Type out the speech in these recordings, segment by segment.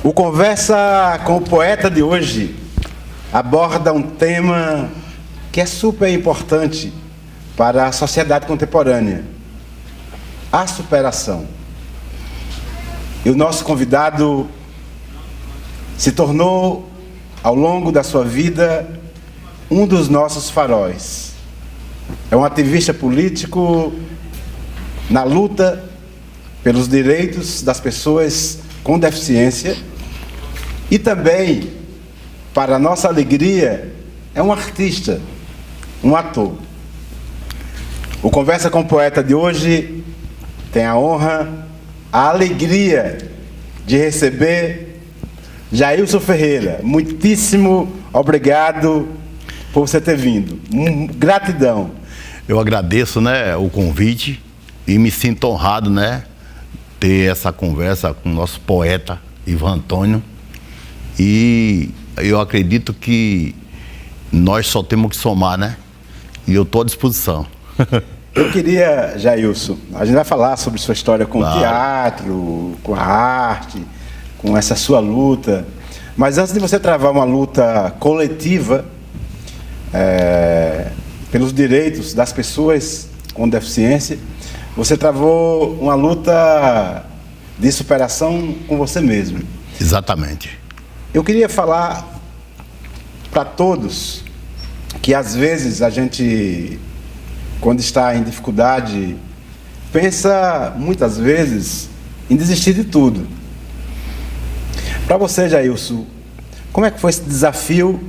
O Conversa com o Poeta de hoje aborda um tema que é super importante para a sociedade contemporânea: a superação. E o nosso convidado se tornou, ao longo da sua vida, um dos nossos faróis. É um ativista político na luta pelos direitos das pessoas com deficiência e também, para nossa alegria, é um artista, um ator. O Conversa com o Poeta de hoje tem a honra, a alegria de receber Jailson Ferreira. Muitíssimo obrigado por você ter vindo. Gratidão. Eu agradeço, o convite e me sinto honrado, ter essa conversa com o nosso poeta Ivan Antônio. E eu acredito que nós só temos que somar, E eu estou à disposição. Eu queria, Jailson, a gente vai falar sobre sua história com o teatro, com a arte, com essa sua luta. Mas antes de você travar uma luta coletiva pelos direitos das pessoas com deficiência, você travou uma luta de superação com você mesmo. Exatamente. Eu queria falar para todos que às vezes a gente, quando está em dificuldade, pensa muitas vezes em desistir de tudo. Para você, Jailson, como é que foi esse desafio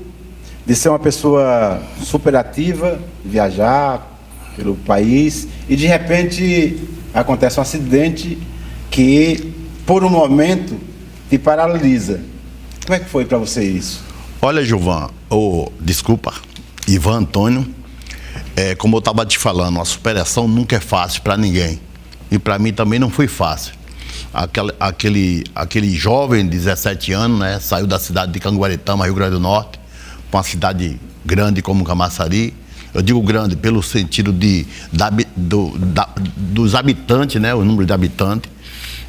de ser uma pessoa superativa, viajar pelo país e de repente acontece um acidente que por um momento te paralisa? Como é que foi para você isso? Olha, Gilvan, Ivan Antônio, como eu estava te falando, a superação nunca é fácil para ninguém. E para mim também não foi fácil. Aquele jovem de 17 anos, saiu da cidade de Canguaretama, Rio Grande do Norte, para uma cidade grande como Camaçari. Eu digo grande pelo sentido dos habitantes, o número de habitantes.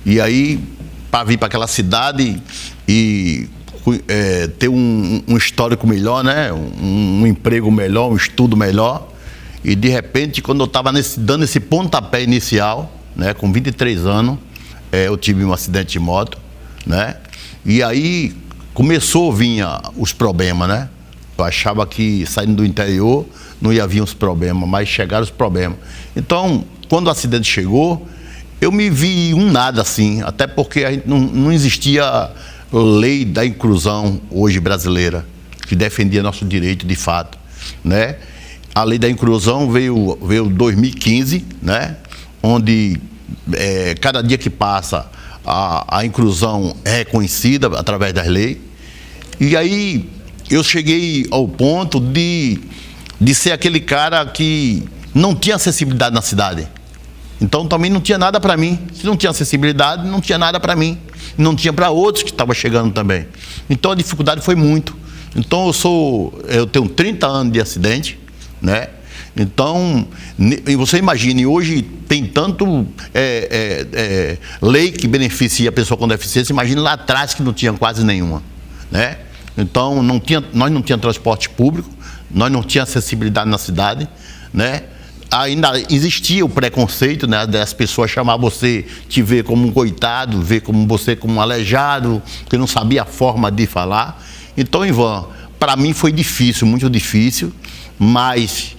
E aí, para vir para aquela cidade e ter um histórico melhor, um emprego melhor, um estudo melhor. E de repente, quando eu estava dando esse pontapé inicial, com 23 anos, eu tive um acidente de moto, E aí começou a vir os problemas, Eu achava que saindo do interior não ia vir os problemas, mas chegaram os problemas. Então, quando o acidente chegou, eu me vi um nada assim, até porque a gente não existia lei da inclusão hoje brasileira, que defendia nosso direito de fato, A lei da inclusão veio em 2015, Onde cada dia que passa a inclusão é reconhecida através das leis. E aí eu cheguei ao ponto de ser aquele cara que não tinha acessibilidade na cidade. Então também não tinha nada para mim. Se não tinha acessibilidade, não tinha nada para mim. Não tinha para outros que estavam chegando também. Então a dificuldade foi muito. Então eu tenho 30 anos de acidente, Então, você imagine, hoje tem tanto lei que beneficia a pessoa com deficiência, imagine lá atrás que não tinha quase nenhuma, Então nós não tínhamos transporte público, nós não tínhamos acessibilidade na cidade, Ainda existia o preconceito, das pessoas chamar você, te ver como um coitado, ver você como um aleijado, que não sabia a forma de falar. Então, Ivan, para mim foi difícil, muito difícil, mas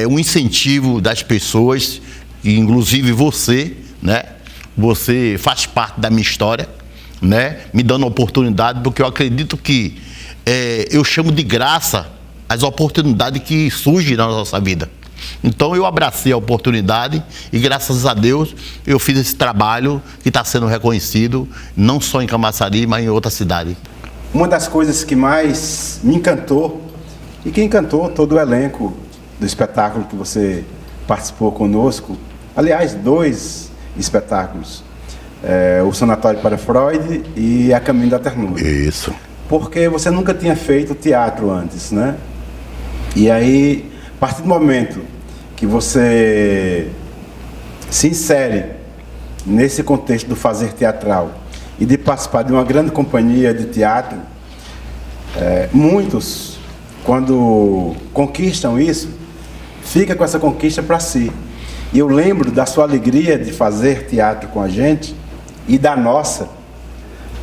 um incentivo das pessoas, inclusive você, Você faz parte da minha história, Me dando oportunidade, porque eu acredito que eu chamo de graça as oportunidades que surgem na nossa vida. Então eu abracei a oportunidade e graças a Deus eu fiz esse trabalho que está sendo reconhecido não só em Camaçari, mas em outra cidade. Uma das coisas que mais me encantou e que encantou todo o elenco do espetáculo que você participou conosco, aliás, 2 espetáculos, o Sanatório para Freud e A Caminho da Ternura. Isso. Porque você nunca tinha feito teatro antes, E aí, a partir do momento que você se insere nesse contexto do fazer teatral e de participar de uma grande companhia de teatro. Muitos, quando conquistam isso, fica com essa conquista para si. E eu lembro da sua alegria de fazer teatro com a gente e da nossa,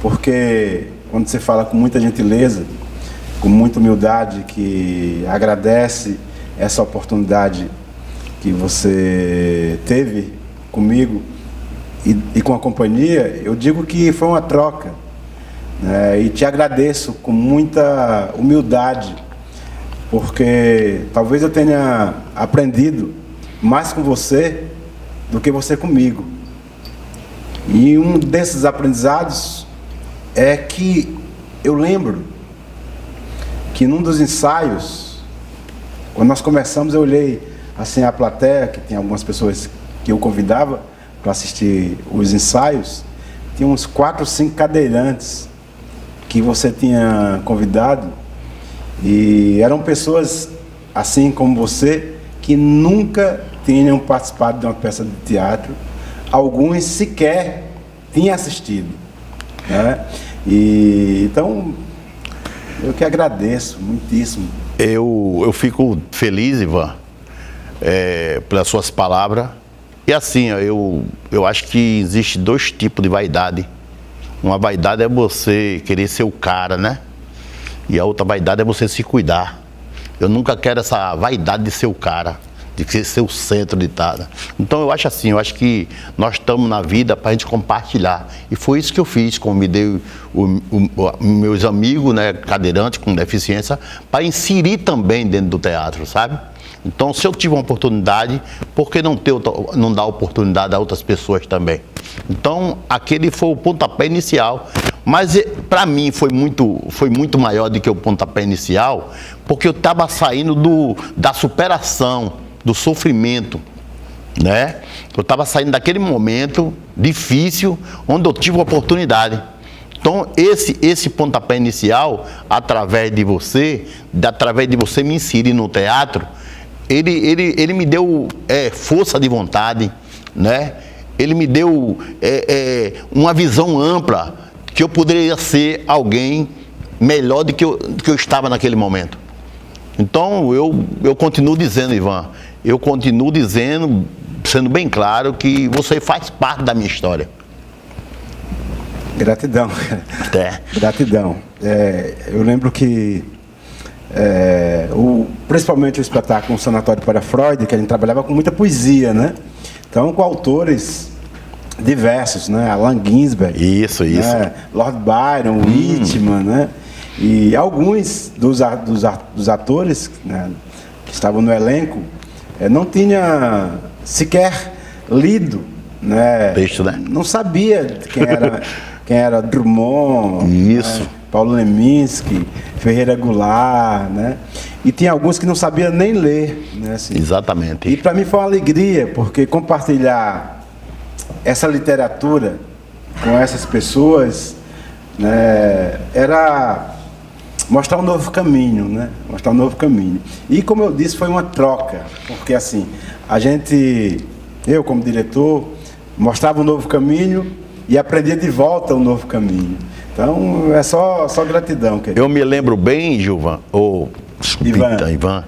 porque quando você fala com muita gentileza, com muita humildade, que agradece essa oportunidade que você teve comigo e com a companhia, eu digo que foi uma troca, né? E te agradeço com muita humildade, porque talvez eu tenha aprendido mais com você do que você comigo. E um desses aprendizados é que eu lembro que num dos ensaios, quando nós começamos, eu olhei assim a plateia, que tem algumas pessoas que eu convidava para assistir os ensaios, tinha uns 4 ou 5 cadeirantes que você tinha convidado, e eram pessoas assim como você, que nunca tinham participado de uma peça de teatro, alguns sequer tinham assistido, né? E então eu que agradeço muitíssimo. Eu fico feliz, Ivan, pelas suas palavras. E assim, eu acho que existe 2 tipos de vaidade. Uma vaidade é você querer ser o cara, né? E a outra vaidade é você se cuidar. Eu nunca quero essa vaidade de ser o cara, de ser o centro de tudo. Então eu acho assim, eu acho que nós estamos na vida para a gente compartilhar. E foi isso que eu fiz, convidei meus amigos, né, cadeirantes com deficiência, para inserir também dentro do teatro, sabe? Então, se eu tive uma oportunidade, por que não dar oportunidade a outras pessoas também? Então, aquele foi o pontapé inicial. Mas, para mim, foi muito maior do que o pontapé inicial, porque eu estava saindo da superação, do sofrimento, né? Eu estava saindo daquele momento difícil, onde eu tive a oportunidade. Então, esse pontapé inicial, através de você me inserir no teatro, ele me deu força de vontade, né? Ele me deu uma visão ampla, que eu poderia ser alguém melhor do que eu estava naquele momento. Então, eu continuo dizendo, Ivan, eu continuo dizendo, sendo bem claro, que você faz parte da minha história. Gratidão. Gratidão. Eu lembro que principalmente o espetáculo Um Sanatório para Freud, que a gente trabalhava com muita poesia, né? Então, com autores diversos, né? Allen Ginsberg, isso. Né? Lord Byron, Whitman, né? E alguns dos atores, né, que estavam no elenco não tinha sequer lido, né? Texto, né? Não sabia quem era Drummond, isso. Né? Paulo Leminski, Ferreira Goulart, né? E tinha alguns que não sabiam nem ler, né? Assim. Exatamente. E para mim foi uma alegria, porque compartilhar essa literatura com essas pessoas, né, era mostrar um novo caminho, né? Mostrar um novo caminho. E como eu disse, foi uma troca, porque assim, eu como diretor, mostrava um novo caminho e aprendia de volta um novo caminho. Então, é só gratidão. Querido. Eu me lembro bem, Gilvan, Ivan,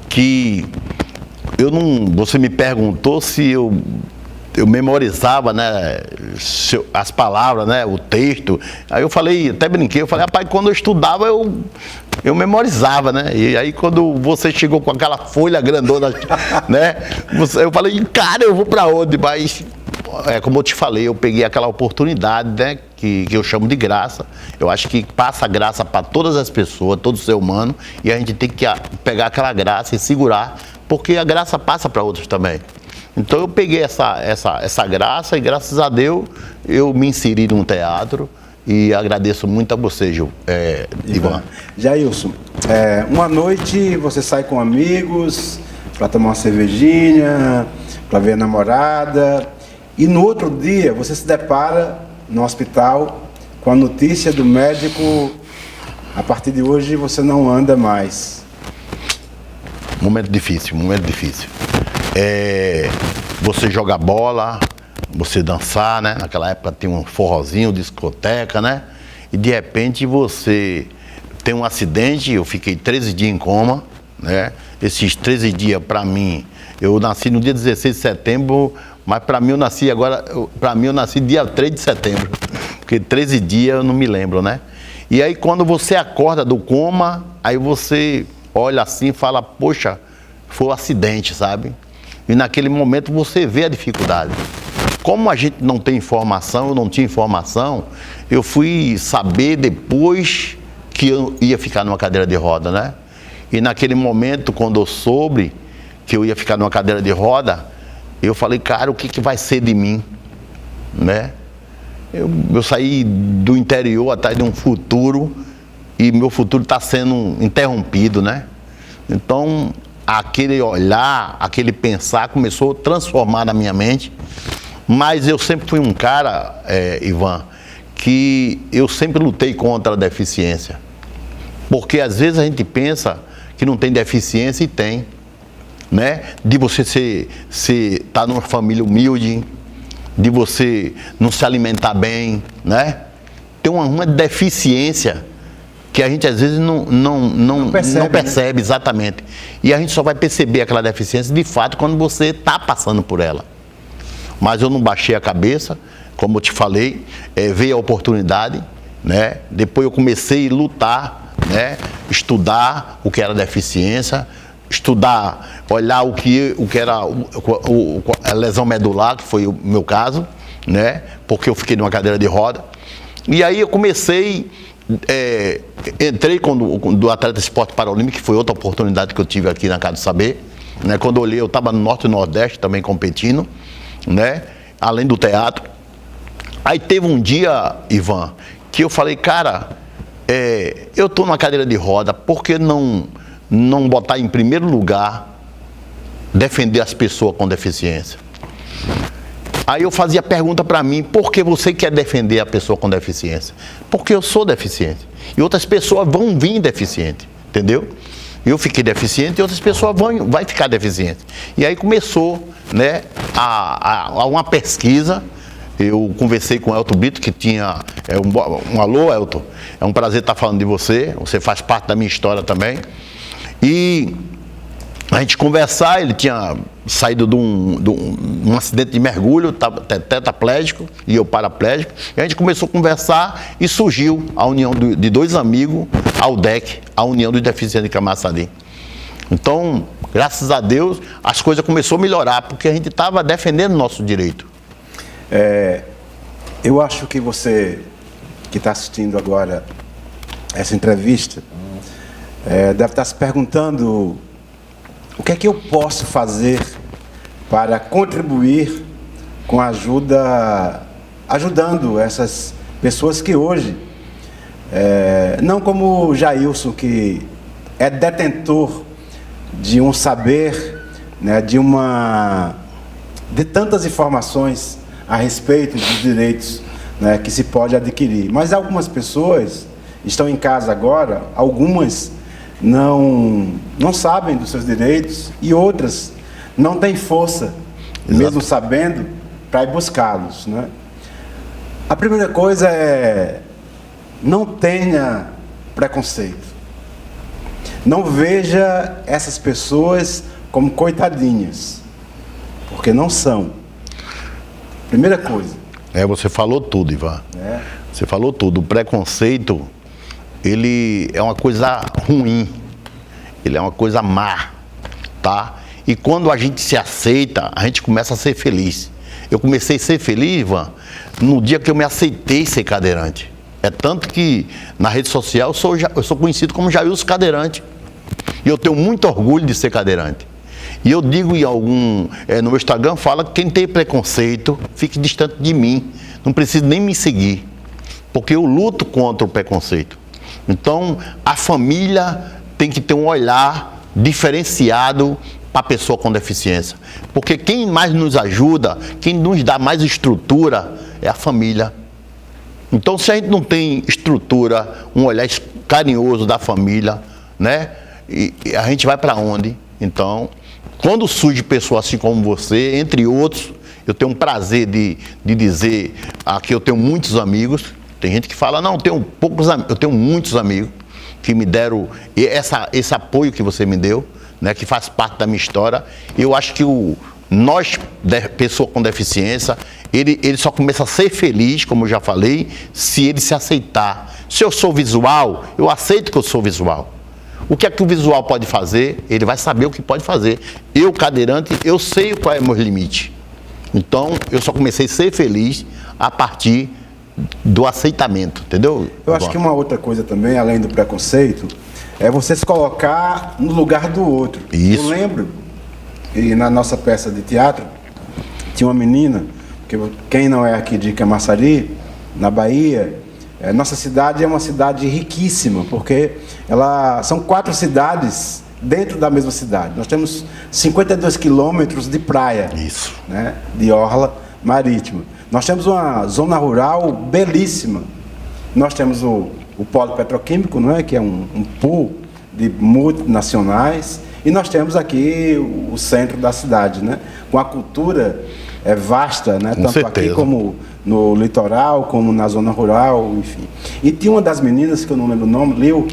que você me perguntou se eu memorizava, né, as palavras, né, o texto. Aí eu falei, até brinquei, rapaz, quando eu estudava, eu memorizava, né? E aí quando você chegou com aquela folha grandona, né, eu falei, cara, eu vou pra onde? Mas, como eu te falei, eu peguei aquela oportunidade, né, que eu chamo de graça. Eu acho que passa graça para todas as pessoas, todo ser humano, e a gente tem que pegar aquela graça e segurar, porque a graça passa para outros também. Então eu peguei essa graça e, graças a Deus, eu me inseri num teatro e agradeço muito a você, Ivan. Jailson, uma noite você sai com amigos para tomar uma cervejinha, para ver a namorada, e no outro dia você se depara no hospital com a notícia do médico: a partir de hoje você não anda mais. Momento difícil. Você joga bola, você dançar, né? Naquela época tinha um forrozinho, discoteca, né? E de repente você tem um acidente, eu fiquei 13 dias em coma, né? Esses 13 dias, para mim, eu nasci no dia 16 de setembro, mas para mim eu nasci dia 3 de setembro, porque 13 dias eu não me lembro, né? E aí quando você acorda do coma, aí você olha assim e fala, poxa, foi um acidente, sabe? E naquele momento você vê a dificuldade. Como a gente não tem informação, eu não tinha informação, eu fui saber depois que eu ia ficar numa cadeira de roda, né? E naquele momento, quando eu soube que eu ia ficar numa cadeira de roda, eu falei, cara, o que vai ser de mim, né? Eu saí do interior atrás de um futuro e meu futuro está sendo interrompido, né? Então, aquele olhar, aquele pensar começou a transformar na minha mente. Mas eu sempre fui um cara, Ivan, que eu sempre lutei contra a deficiência. Porque às vezes a gente pensa que não tem deficiência e tem, né? De você tá numa família humilde, de você não se alimentar bem, né? Tem uma deficiência que a gente às vezes não percebe, né? Exatamente. E a gente só vai perceber aquela deficiência de fato quando você está passando por ela. Mas eu não baixei a cabeça, como eu te falei, veio a oportunidade, né? Depois eu comecei a lutar, né? Estudar o que era deficiência, estudar, olhar o que era a lesão medular, que foi o meu caso, né? Porque eu fiquei numa cadeira de roda. E aí eu comecei, entrei do Atleta Esporte Paralímpico, que foi outra oportunidade que eu tive aqui na Casa do Saber, né? Quando eu olhei, eu estava no Norte e Nordeste também competindo, né? Além do teatro. Aí teve um dia, Ivan, que eu falei, cara, eu estou numa cadeira de roda, por que não botar em primeiro lugar defender as pessoas com deficiência? Aí eu fazia pergunta para mim, por que você quer defender a pessoa com deficiência? Porque eu sou deficiente. E outras pessoas vão vir deficiente, entendeu? Eu fiquei deficiente e outras pessoas vão ficar deficientes. E aí começou, né, a uma pesquisa. Eu conversei com o Elton Brito, que tinha um alô, Elton, é um prazer estar falando de você, você faz parte da minha história também. E a gente conversar, ele tinha saído de um acidente de mergulho, tetraplégico, e eu paraplégico, e a gente começou a conversar e surgiu a união de dois amigos, a UDEC, a União dos Deficientes de Camaçari. Então, graças a Deus, as coisas começaram a melhorar, porque a gente estava defendendo o nosso direito. Eu acho que você que está assistindo agora essa entrevista deve estar se perguntando o que é que eu posso fazer para contribuir com a ajudando essas pessoas que hoje, não como o Jailson, que é detentor de um saber, né, de tantas informações a respeito dos direitos, né, que se pode adquirir. Mas algumas pessoas estão em casa agora, algumas não sabem dos seus direitos e outras não têm força, mesmo sabendo, para ir buscá-los, né? A primeira coisa é: não tenha preconceito. Não veja essas pessoas como coitadinhas, porque não são. Primeira coisa. Você falou tudo, Ivan. Você falou tudo. O preconceito, ele é uma coisa ruim, ele é uma coisa má, tá? E quando a gente se aceita, a gente começa a ser feliz. Eu comecei a ser feliz, Ivan, no dia que eu me aceitei ser cadeirante. É tanto que na rede social eu sou conhecido como Jailson Cadeirante. E eu tenho muito orgulho de ser cadeirante. E eu digo no meu Instagram, fala que quem tem preconceito, fique distante de mim. Não precisa nem me seguir, porque eu luto contra o preconceito. Então, a família tem que ter um olhar diferenciado para a pessoa com deficiência. Porque quem mais nos ajuda, quem nos dá mais estrutura, é a família. Então, se a gente não tem estrutura, um olhar carinhoso da família, né? E a gente vai para onde? Então, quando surge pessoa assim como você, entre outros, Eu tenho um prazer de dizer que eu tenho muitos amigos. Tem gente que fala, não, eu tenho poucos amigos. Eu tenho muitos amigos que me deram esse apoio que você me deu, né, que faz parte da minha história. Eu acho que nós, pessoa com deficiência, ele só começa a ser feliz, como eu já falei, se ele se aceitar. Se eu sou visual, eu aceito que eu sou visual. O que é que o visual pode fazer? Ele vai saber o que pode fazer. Eu, cadeirante, eu sei qual é o meu limite. Então, eu só comecei a ser feliz a partir do aceitamento, entendeu? Eu acho que uma outra coisa também, além do preconceito, é você se colocar no lugar do outro. Isso. Eu lembro, e na nossa peça de teatro, tinha uma menina, que quem não é aqui de Camaçari, na Bahia, nossa cidade é uma cidade riquíssima, porque são 4 cidades dentro da mesma cidade. Nós temos 52 quilômetros de praia. Isso. Né, de orla marítima. Nós temos uma zona rural belíssima. Nós temos o polo petroquímico, não é? Que é um pool de multinacionais. E nós temos aqui o centro da cidade, né? Com a cultura vasta, né? Com tanto certeza. Aqui como no litoral, como na zona rural, enfim. E tinha uma das meninas, que eu não lembro o nome, Liu,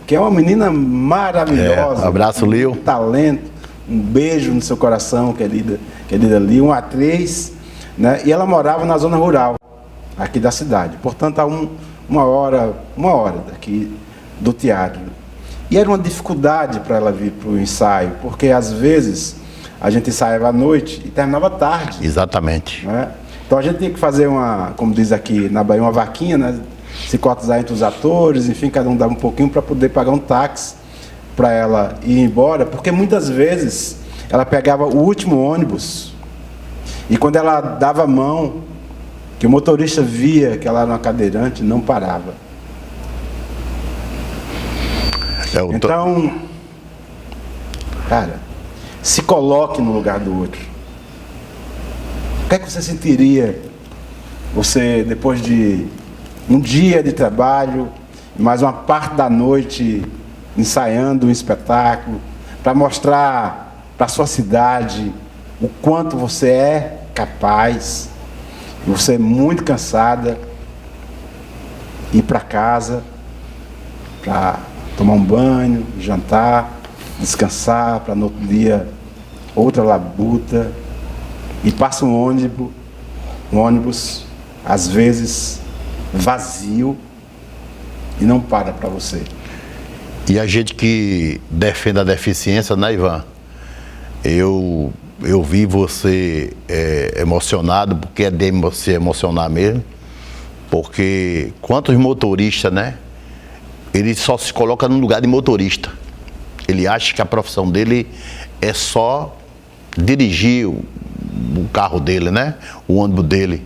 que é uma menina maravilhosa. Abraço, Liu. Talento. Um beijo no seu coração, querida Liu, uma atriz, né? E ela morava na zona rural, aqui da cidade. Portanto, a uma hora daqui do teatro. E era uma dificuldade para ela vir para o ensaio, porque às vezes a gente ensaiava à noite e terminava tarde. Exatamente. Né? Então a gente tinha que fazer como diz aqui na Bahia, uma vaquinha, né? Se cotizar entre os atores, enfim, cada um dava um pouquinho para poder pagar um táxi para ela ir embora, porque muitas vezes ela pegava o último ônibus e quando ela dava a mão, que o motorista via que ela era uma cadeirante, não parava. Então, cara, se coloque no lugar do outro. O que é que você sentiria, você depois de um dia de trabalho, mais uma parte da noite ensaiando um espetáculo, para mostrar para a sua cidade o quanto você é capaz, você é muito cansada, ir para casa, para tomar um banho, jantar, descansar, para no outro dia outra labuta, e passa um ônibus, às vezes vazio, e não para você. E a gente que defende a deficiência, né, Ivan? Eu vi você emocionado, porque é de você emocionar mesmo, porque quantos motoristas, né? Ele só se coloca no lugar de motorista. Ele acha que a profissão dele é só dirigir o carro dele, né? O ônibus dele.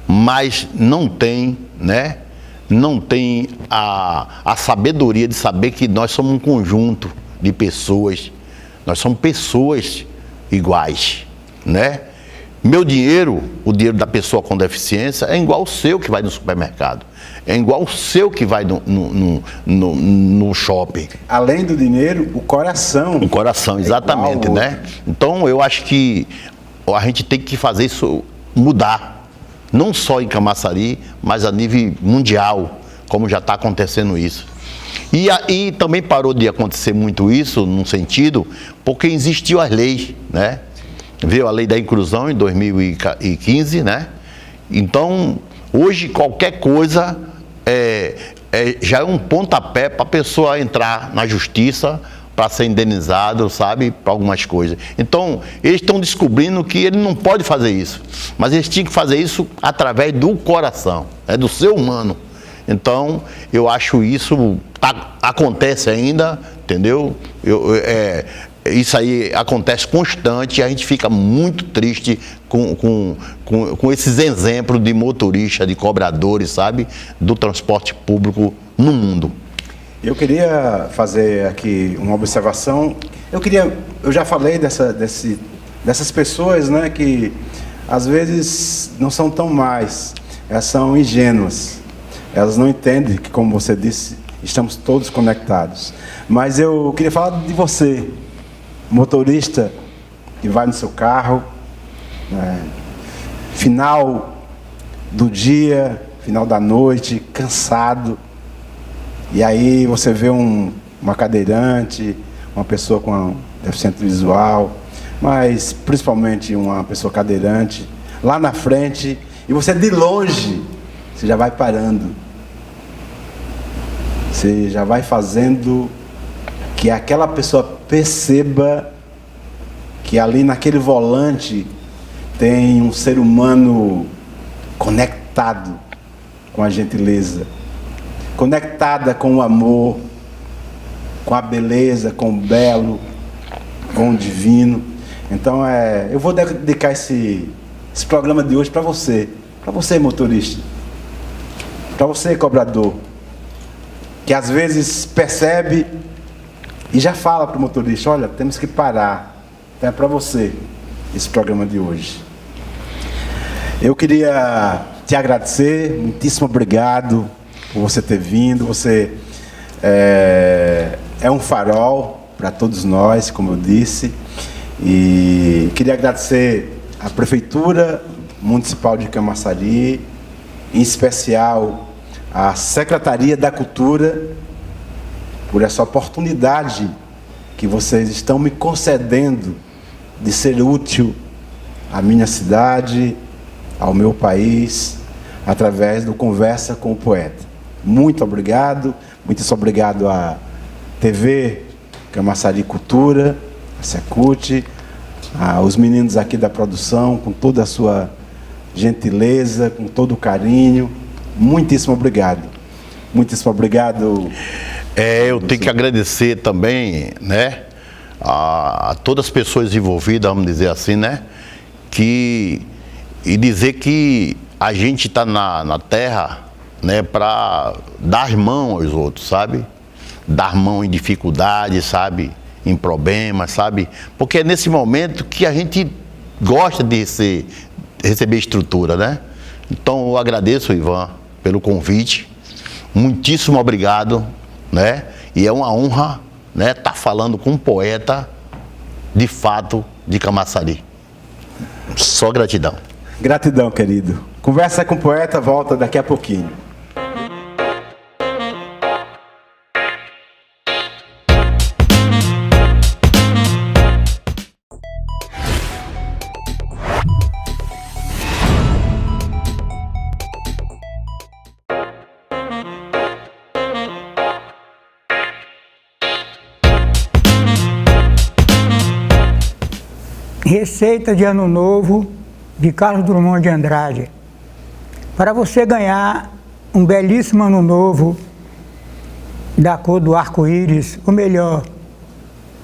Mas não tem, né? Não tem a sabedoria de saber que nós somos um conjunto de pessoas. Nós somos pessoas iguais, né? Meu dinheiro, o dinheiro da pessoa com deficiência, é igual o seu que vai no supermercado. É igual o seu que vai no shopping. Além do dinheiro, o coração. O coração, exatamente, né? Então, eu acho que a gente tem que fazer isso mudar. Não só em Camaçari, mas a nível mundial, como já está acontecendo isso. E aí também parou de acontecer muito isso, num sentido, porque existiu as leis, né? Veio a lei da inclusão em 2015, né? Então, hoje qualquer coisa já é um pontapé para a pessoa entrar na justiça, para ser indenizado, sabe, para algumas coisas. Então, eles estão descobrindo que ele não pode fazer isso, mas eles tinham que fazer isso através do coração, do ser humano. Então, eu acho isso acontece ainda, entendeu? Isso aí acontece constante e a gente fica muito triste com esses exemplos de motoristas, de cobradores, sabe, do transporte público no mundo. Eu queria fazer aqui uma observação. Eu já falei dessas pessoas, né, que às vezes não são tão más, elas são ingênuas. Elas não entendem que, como você disse, estamos todos conectados. Mas eu queria falar de você, motorista que vai no seu carro né? Final do dia, final da noite, cansado. E aí você vê uma cadeirante, uma pessoa com deficiência visual, mas principalmente uma pessoa cadeirante, lá na frente, e você de longe, você já vai parando. Você já vai fazendo que aquela pessoa perceba que ali naquele volante tem um ser humano conectado com a gentileza, conectada com o amor, com a beleza, com o belo, com o divino. Então eu vou dedicar esse programa de hoje para você motorista, para você cobrador, que às vezes percebe e já fala para o motorista: olha, temos que parar. Então é para você esse programa de hoje. Eu queria te agradecer, muitíssimo obrigado por você ter vindo. Você é um farol para todos nós, como eu disse. E queria agradecer à Prefeitura Municipal de Camaçari, em especial à Secretaria da Cultura, por essa oportunidade que vocês estão me concedendo de ser útil à minha cidade, ao meu país, através do Conversa com o Poeta. Muito obrigado, muitíssimo obrigado à TV Camaçari Cultura, a Secult, aos meninos aqui da produção, com toda a sua gentileza, com todo o carinho. Muitíssimo obrigado. Muitíssimo obrigado. Eu tenho que agradecer também, né, a todas as pessoas envolvidas, vamos dizer assim, né, e dizer que a gente está na terra, né, para dar mão aos outros, sabe? Dar mão em dificuldades, sabe? Em problemas, sabe? Porque é nesse momento que a gente gosta de receber estrutura, né? Então eu agradeço, Ivan, pelo convite. Muitíssimo obrigado, né? E é uma honra, né, estar falando com um poeta de fato de Camaçari. Só gratidão. Gratidão, querido. Conversa com o Poeta volta daqui a pouquinho. Receita de Ano Novo de Carlos Drummond de Andrade. Para você ganhar um belíssimo Ano Novo da cor do arco-íris, ou melhor,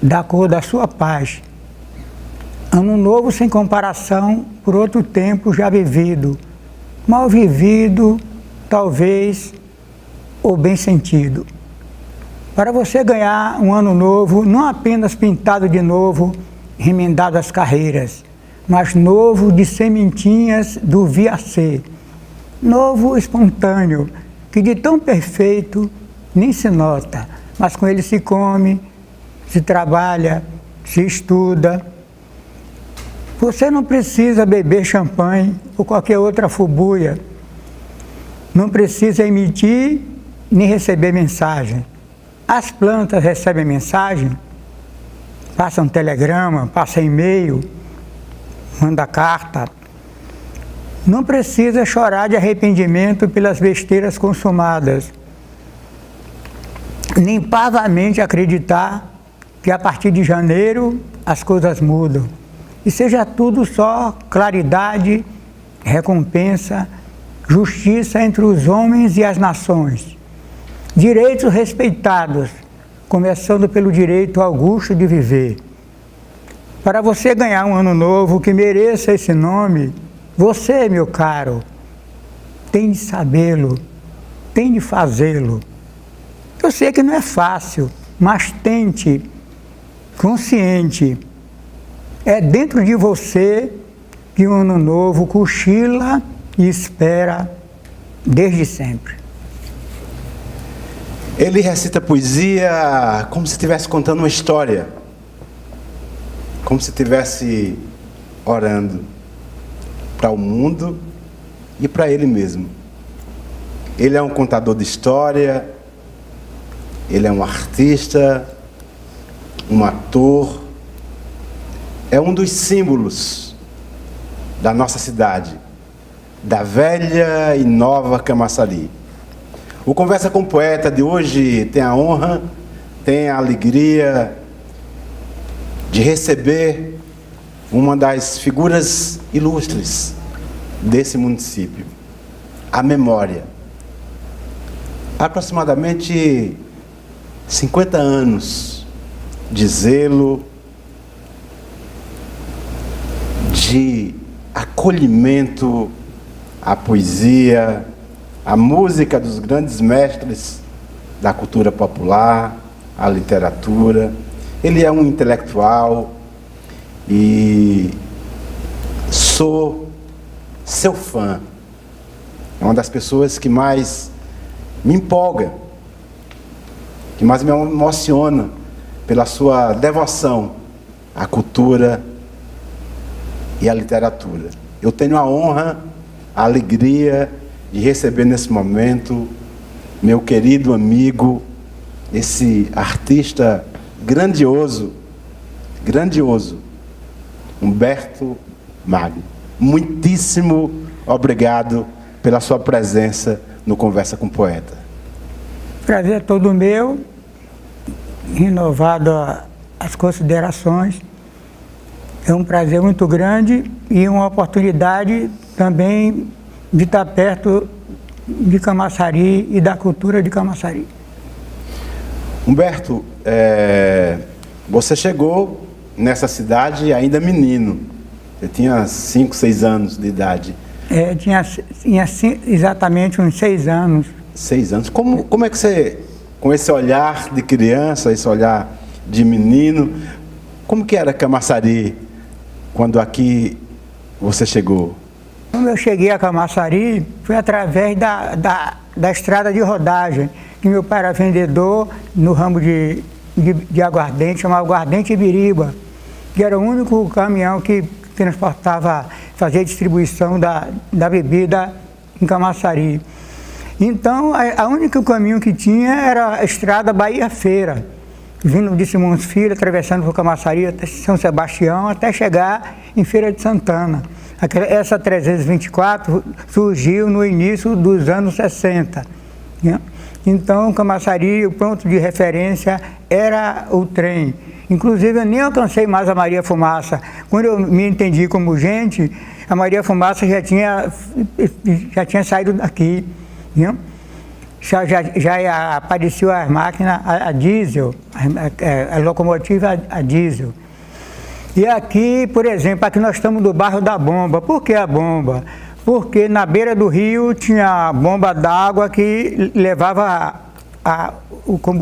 da cor da sua paz. Ano Novo sem comparação por outro tempo já vivido, mal vivido, talvez, ou bem sentido. Para você ganhar um Ano Novo, não apenas pintado de novo, remendado as carreiras, mas novo de sementinhas do viacê, novo espontâneo, que de tão perfeito nem se nota, mas com ele se come, se trabalha, se estuda. Você não precisa beber champanhe ou qualquer outra fubuia, não precisa emitir nem receber mensagem. As plantas recebem mensagem, passa um telegrama, passa e-mail, manda carta. Não precisa chorar de arrependimento pelas besteiras consumadas, nem parvamente acreditar que a partir de janeiro as coisas mudam. E seja tudo só claridade, recompensa, justiça entre os homens e as nações. Direitos respeitados, começando pelo direito augusto de viver. Para você ganhar um ano novo que mereça esse nome, você, meu caro, tem de sabê-lo, tem de fazê-lo. Eu sei que não é fácil, mas tente, consciente. É dentro de você que o ano novo cochila e espera desde sempre. Ele recita poesia como se estivesse contando uma história, como se estivesse orando. para o mundo e para ele mesmo. Ele é um contador de história, ele é um artista, um ator, é um dos símbolos da nossa cidade, da velha e nova Camaçari. O Conversa com o Poeta de hoje tem a honra, tem a alegria de receber uma das figuras ilustres desse município, a memória. Há aproximadamente 50 anos de zelo, de acolhimento à poesia, à música dos grandes mestres da cultura popular, à literatura. Ele é um intelectual e sou seu fã. É uma das pessoas que mais me empolga, que mais me emociona pela sua devoção à cultura e à literatura. Eu tenho a honra, a alegria de receber nesse momento meu querido amigo, esse artista grandioso, Humberto Magno. Muitíssimo obrigado pela sua presença no Conversa com o Poeta. Prazer é todo meu, renovado as considerações. É um prazer muito grande e uma oportunidade também de estar perto de Camaçari e da cultura de Camaçari. Humberto, você chegou nessa cidade ainda menino. Você tinha 5, 6 anos de idade. Tinha exatamente uns 6 anos. 6 anos. Como é que você, com esse olhar de criança, esse olhar de menino, como que era Camaçari quando aqui você chegou? Quando eu cheguei a Camaçari, foi através da estrada de rodagem, que meu pai era vendedor no ramo de aguardente, chamava Aguardente Ibiriba, que era o único caminhão que transportava, fazia distribuição da bebida em Camaçari. Então, o único caminho que tinha era a estrada Bahia-Feira, vindo de Simões Filho, atravessando por Camaçari até São Sebastião, até chegar em Feira de Santana. Essa 324 surgiu no início dos anos 60. Né? Então, Camaçari, o ponto de referência era o trem. Inclusive, eu nem alcancei mais a Maria Fumaça. Quando eu me entendi como gente, a Maria Fumaça já tinha saído daqui. Né? Já apareceu as máquinas a diesel, a locomotiva a diesel. E aqui, por exemplo, aqui nós estamos no bairro da Bomba. Por que a Bomba? Porque na beira do rio tinha a bomba d'água que levava a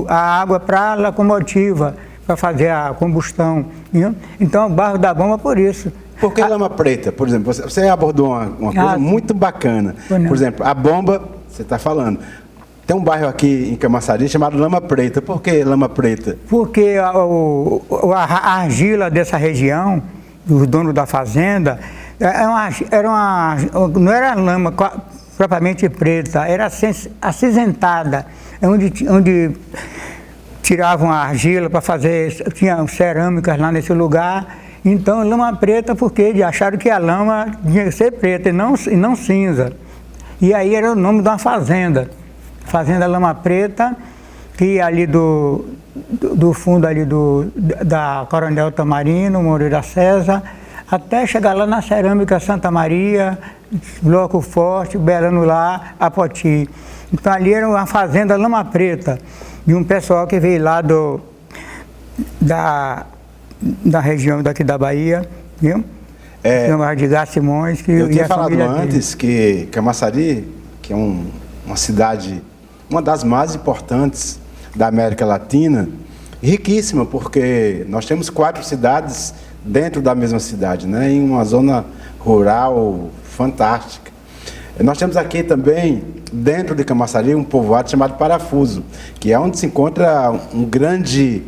água para a locomotiva, para fazer a combustão. Viu? Então, o bairro da Bomba por isso. Por que Lama Preta, por exemplo? Você abordou uma coisa muito bacana. Por exemplo, a Bomba, você está falando. Tem um bairro aqui em Camaçari chamado Lama Preta. Por que Lama Preta? Porque a argila dessa região, do dono da fazenda, não era lama propriamente preta, era acinzentada, onde tiravam a argila para fazer, tinha cerâmicas lá nesse lugar. Então, lama preta, porque acharam que a lama tinha que ser preta e não cinza. E aí era o nome de uma fazenda. Fazenda Lama Preta, que ali do fundo ali da Coronel Tamarino, Moreira César, até chegar lá na Cerâmica Santa Maria, Bloco Forte, Belano lá, Apoti. Então ali era uma fazenda Lama Preta, de um pessoal que veio lá da região daqui da Bahia, viu? Chamava de Gá Simões. Eu tinha falado antes que Camaçari, que é uma cidade, uma das mais importantes da América Latina, riquíssima, porque nós temos 4 cidades dentro da mesma cidade, né? Em uma zona rural fantástica. Nós temos aqui também, dentro de Camaçari, um povoado chamado Parafuso, que é onde se encontra uma grande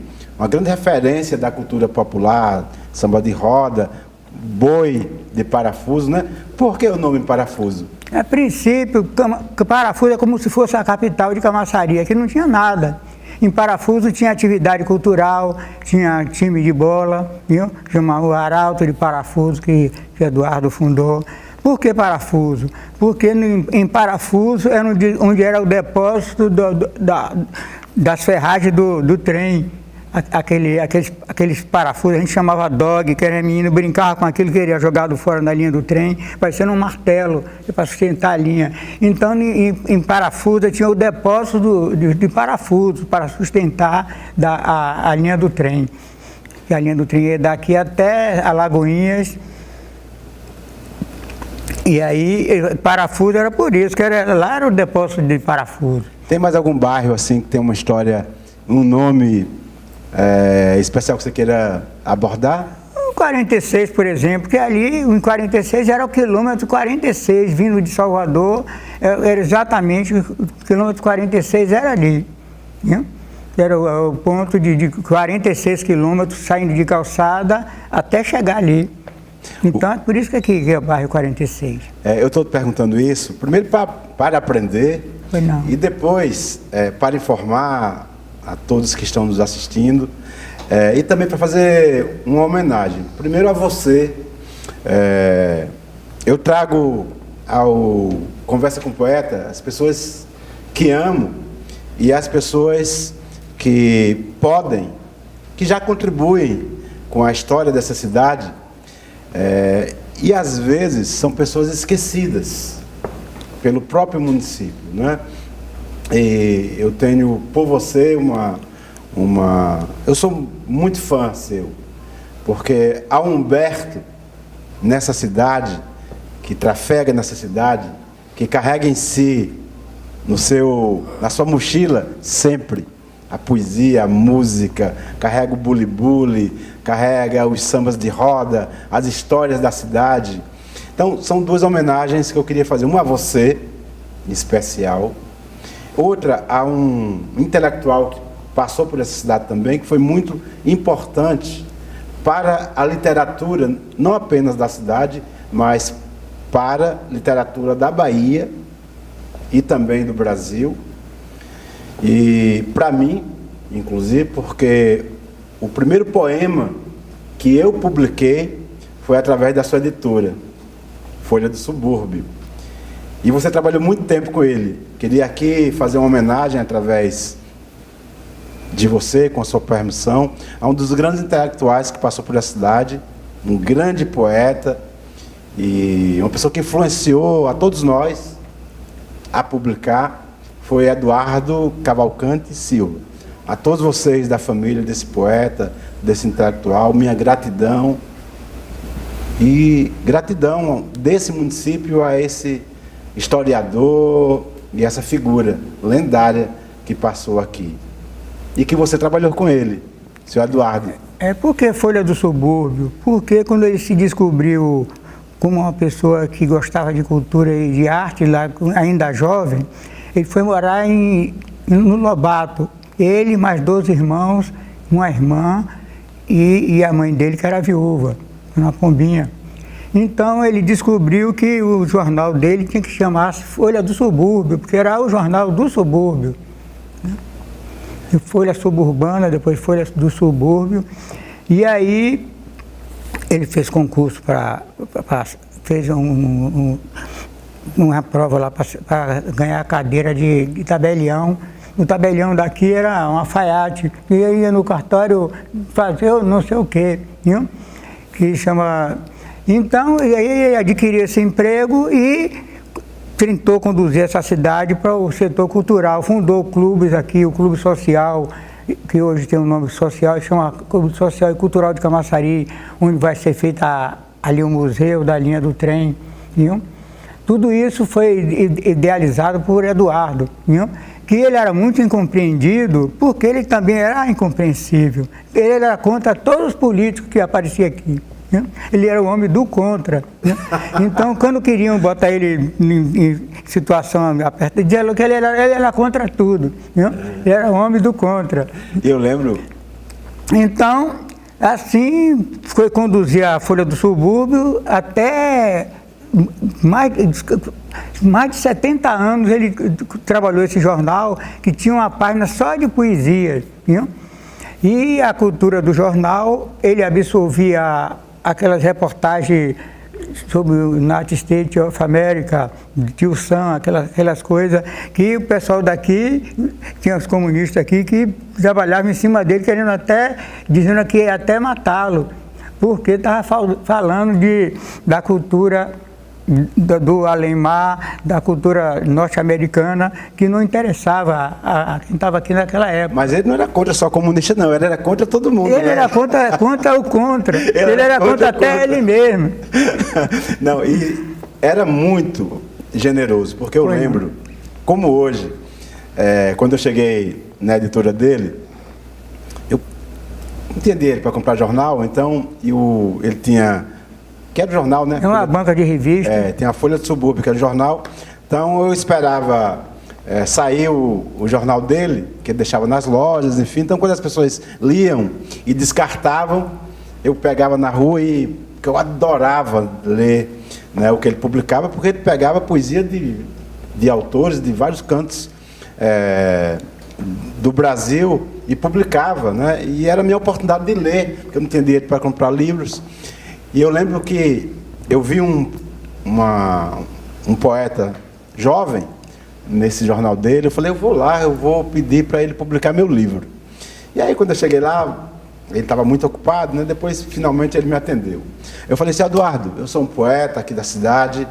referência da cultura popular, samba de roda, boi de parafuso, né? Por que o nome parafuso? A princípio, Parafuso é como se fosse a capital de Camaçari, aqui não tinha nada. Em Parafuso tinha atividade cultural, tinha time de bola, viu? Chamava o Arauto de Parafuso, que Eduardo fundou. Por que Parafuso? Porque em Parafuso era onde era o depósito das ferragens do trem. Aqueles parafusos, a gente chamava dog, que era menino, brincava com aquilo, queria jogado fora da linha do trem, parecendo um martelo para sustentar a linha. Então, em parafuso, tinha o depósito de parafusos para sustentar a linha do trem. E a linha do trem ia daqui até Alagoinhas. E aí, parafuso era por isso, que lá era o depósito de parafuso. Tem mais algum bairro assim que tem uma história, um nome especial que você queira abordar? O 46, por exemplo, que ali, em 46, era o quilômetro 46, vindo de Salvador, era exatamente o quilômetro 46 era ali. Né? Era o ponto de 46 quilômetros saindo de calçada até chegar ali. Então, é por isso que aqui é o bairro 46. Eu estou te perguntando isso, primeiro para aprender e depois para informar a todos que estão nos assistindo e também para fazer uma homenagem. Primeiro a você, eu trago ao Conversa com o Poeta as pessoas que amo e as pessoas que podem, que já contribuem com a história dessa cidade e às vezes são pessoas esquecidas pelo próprio município, né? E eu tenho por você eu sou muito fã seu, porque há um Humberto nessa cidade, que trafega nessa cidade, que carrega em si, na sua mochila, sempre a poesia, a música, carrega o buli-buli, carrega os sambas de roda, as histórias da cidade. Então, são duas homenagens que eu queria fazer. Uma a você, em especial. Outra a um intelectual que passou por essa cidade também, que foi muito importante para a literatura, não apenas da cidade, mas para a literatura da Bahia e também do Brasil. E para mim, inclusive, porque o primeiro poema que eu publiquei foi através da sua editora, Folha do Subúrbio. E você trabalhou muito tempo com ele. Queria aqui fazer uma homenagem através de você, com a sua permissão, a um dos grandes intelectuais que passou por essa cidade, um grande poeta e uma pessoa que influenciou a todos nós a publicar, foi Eduardo Cavalcante Silva. A todos vocês da família desse poeta, desse intelectual, minha gratidão e gratidão desse município a esse historiador e essa figura lendária que passou aqui. E que você trabalhou com ele, seu Eduardo. Por que Folha do Subúrbio? Porque quando ele se descobriu como uma pessoa que gostava de cultura e de arte, lá, ainda jovem, ele foi morar no Lobato. Ele, mais 12 irmãos, uma irmã e a mãe dele, que era viúva, uma pombinha. Então ele descobriu que o jornal dele tinha que chamar-se Folha do Subúrbio, porque era o jornal do subúrbio. Folha Suburbana, depois Folha do Subúrbio. E aí ele fez concurso fez uma prova lá para ganhar a cadeira de tabelião. O tabelião daqui era um alfaiate, e eu ia no cartório fazer não sei o quê, viu? Que chama... Então, e aí ele adquiriu esse emprego e tentou conduzir essa cidade para o setor cultural. Fundou clubes aqui, o Clube Social, que hoje tem um nome social, chama Clube Social e Cultural de Camaçari, onde vai ser feito ali o museu da linha do trem, viu? Tudo isso foi idealizado por Eduardo, viu? Que ele era muito incompreendido, porque ele também era incompreensível. Ele era contra todos os políticos que apareciam aqui. Né? Ele era o homem do contra. Né? Então, quando queriam botar ele em situação apertada, diziam que ele era contra tudo. Né? Ele era o homem do contra. Eu lembro. Então, assim, foi conduzir a Folha do Subúrbio até mais de 70 anos ele trabalhou esse jornal, que tinha uma página só de poesia, viu? E a cultura do jornal, ele absorvia aquelas reportagens sobre o United States of America, Tio Sam, aquelas coisas que o pessoal daqui, tinha os comunistas aqui que trabalhavam em cima dele, dizendo que ia até matá-lo, porque estava falando da cultura do além-mar, da cultura norte-americana, que não interessava a quem estava aqui naquela época. Mas ele não era contra só comunista, não, ele era contra todo mundo. Ele era contra o contra. Ele era contra até ele mesmo. Não, e era muito generoso, porque eu lembro, como hoje, quando eu cheguei na editora dele, eu não tinha dinheiro para comprar jornal, então ele tinha... que era o jornal, né? É uma banca de revista. Tem a Folha do Subúrbio, que era o jornal. Então eu esperava sair o jornal dele, que ele deixava nas lojas, enfim. Então quando as pessoas liam e descartavam, eu pegava na rua porque eu adorava ler, né, o que ele publicava, porque ele pegava poesia de autores de vários cantos do Brasil e publicava, né? E era a minha oportunidade de ler, porque eu não tinha dinheiro para comprar livros. E eu lembro que eu vi um poeta jovem nesse jornal dele. Eu falei, eu vou lá, eu vou pedir para ele publicar meu livro. E aí, quando eu cheguei lá, ele estava muito ocupado, né? Depois, finalmente, ele me atendeu. Eu falei assim, Eduardo, eu sou um poeta aqui da cidade.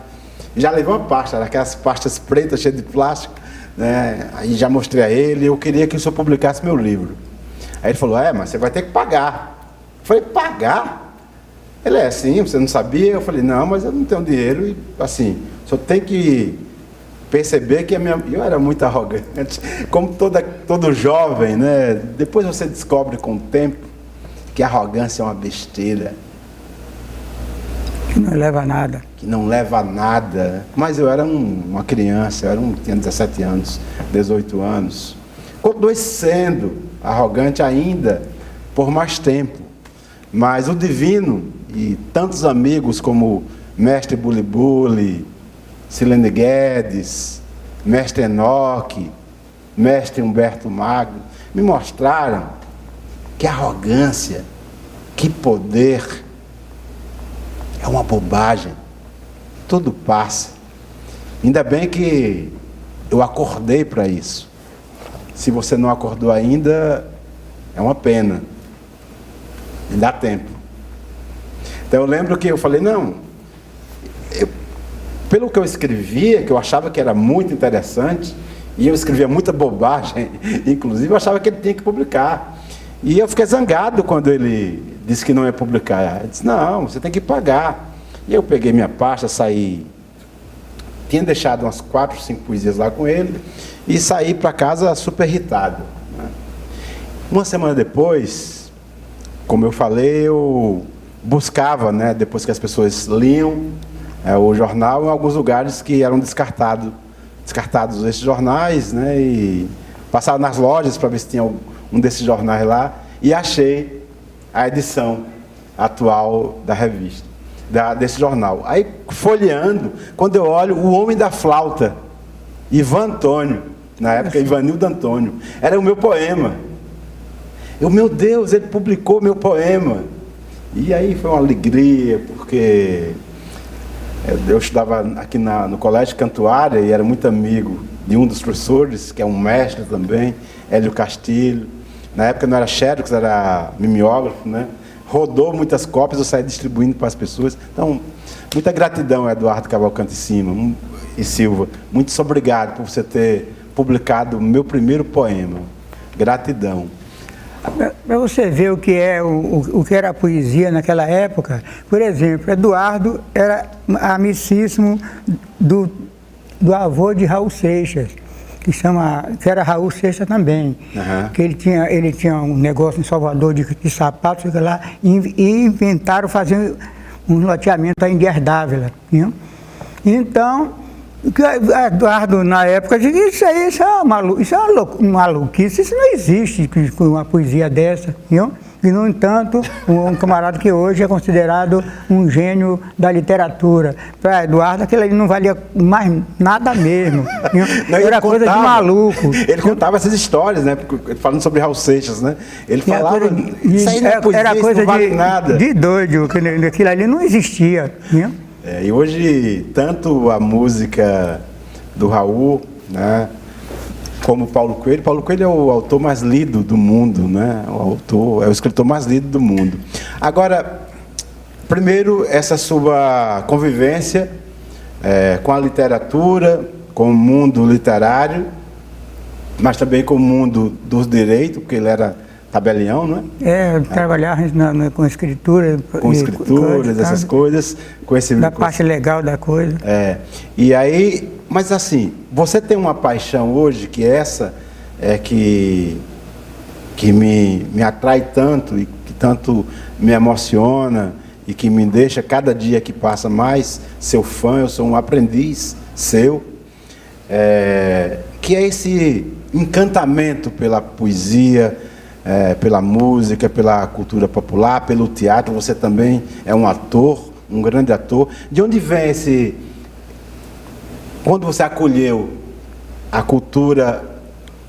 E já levei uma pasta, aquelas pastas pretas cheias de plástico, né? Aí já mostrei a ele, eu queria que o senhor publicasse meu livro. Aí ele falou, mas você vai ter que pagar. Eu falei, pagar? Ele assim, você não sabia? Eu falei, não, mas eu não tenho dinheiro e, assim, só tem que perceber que eu era muito arrogante, como todo jovem, né? Depois você descobre com o tempo que a arrogância é uma besteira. Que não leva a nada. Que não leva a nada. Mas eu era uma criança, tinha 17 anos, 18 anos. Continuei sendo arrogante ainda por mais tempo. Mas o divino e tantos amigos como Mestre Bulibuli, Silene Guedes, Mestre Enoque, Mestre Humberto Magno, me mostraram que arrogância, que poder, é uma bobagem. Tudo passa. Ainda bem que eu acordei para isso. Se você não acordou ainda, é uma pena. E dá tempo. Então eu lembro que eu falei, pelo que eu escrevia, que eu achava que era muito interessante, e eu escrevia muita bobagem, inclusive eu achava que ele tinha que publicar. E eu fiquei zangado quando ele disse que não ia publicar. Eu disse, não, você tem que pagar. E eu peguei minha pasta, saí, tinha deixado umas 4, 5 poesias lá com ele, e saí para casa super irritado, né? Uma semana depois, como eu falei, eu buscava, né, depois que as pessoas liam o jornal, em alguns lugares que eram descartados esses jornais, né, e passava nas lojas para ver se tinha um desses jornais lá, e achei a edição atual da revista, desse jornal. Aí, folheando, quando eu olho, o Homem da Flauta, Ivan Antônio, na época, Ivanildo Antônio, era o meu poema. Meu Deus, ele publicou meu poema. E aí foi uma alegria, porque eu estudava aqui no Colégio Cantuária e era muito amigo de um dos professores, que é um mestre também, Hélio Castilho. Na época não era xerox, era mimeógrafo, né? Rodou muitas cópias, eu saí distribuindo para as pessoas. Então, muita gratidão, Eduardo Cavalcante e Silva. Muito obrigado por você ter publicado o meu primeiro poema. Gratidão. Para você ver o que era a poesia naquela época, por exemplo, Eduardo era amicíssimo do avô de Raul Seixas, que era Raul Seixas também. Uhum. Que ele tinha um negócio em Salvador de sapatos, fica lá, e inventaram fazer um loteamento aí em Dias Dávila. Viu? Então, Eduardo, na época, dizia, isso é uma maluquice, isso não existe com uma poesia dessa, viu? E, no entanto, um camarada que hoje é considerado um gênio da literatura. Para Eduardo, aquilo ali não valia mais nada mesmo. Não, era coisa de maluco. Ele contava essas histórias, né? Falando sobre Raul Seixas, né? Ele falava, isso aí não é poesia, era isso coisa não vale nada. De doido, aquilo ali não existia. Viu? E hoje, tanto a música do Raul, né? Como Paulo Coelho é o autor mais lido do mundo, né? É o escritor mais lido do mundo. Agora, primeiro, essa sua convivência com a literatura, com o mundo literário, mas também com o mundo dos direitos, porque ele era tabelião, não é? Trabalhar com escritura. Com escrituras, essas coisas. Da parte legal da coisa. E aí, mas assim, você tem uma paixão hoje que essa que me atrai tanto e que tanto me emociona e que me deixa cada dia que passa mais seu fã, eu sou um aprendiz seu, que é esse encantamento pela poesia, pela música, pela cultura popular, pelo teatro. Você também é um ator, um grande ator. De onde vem esse... Quando você acolheu a cultura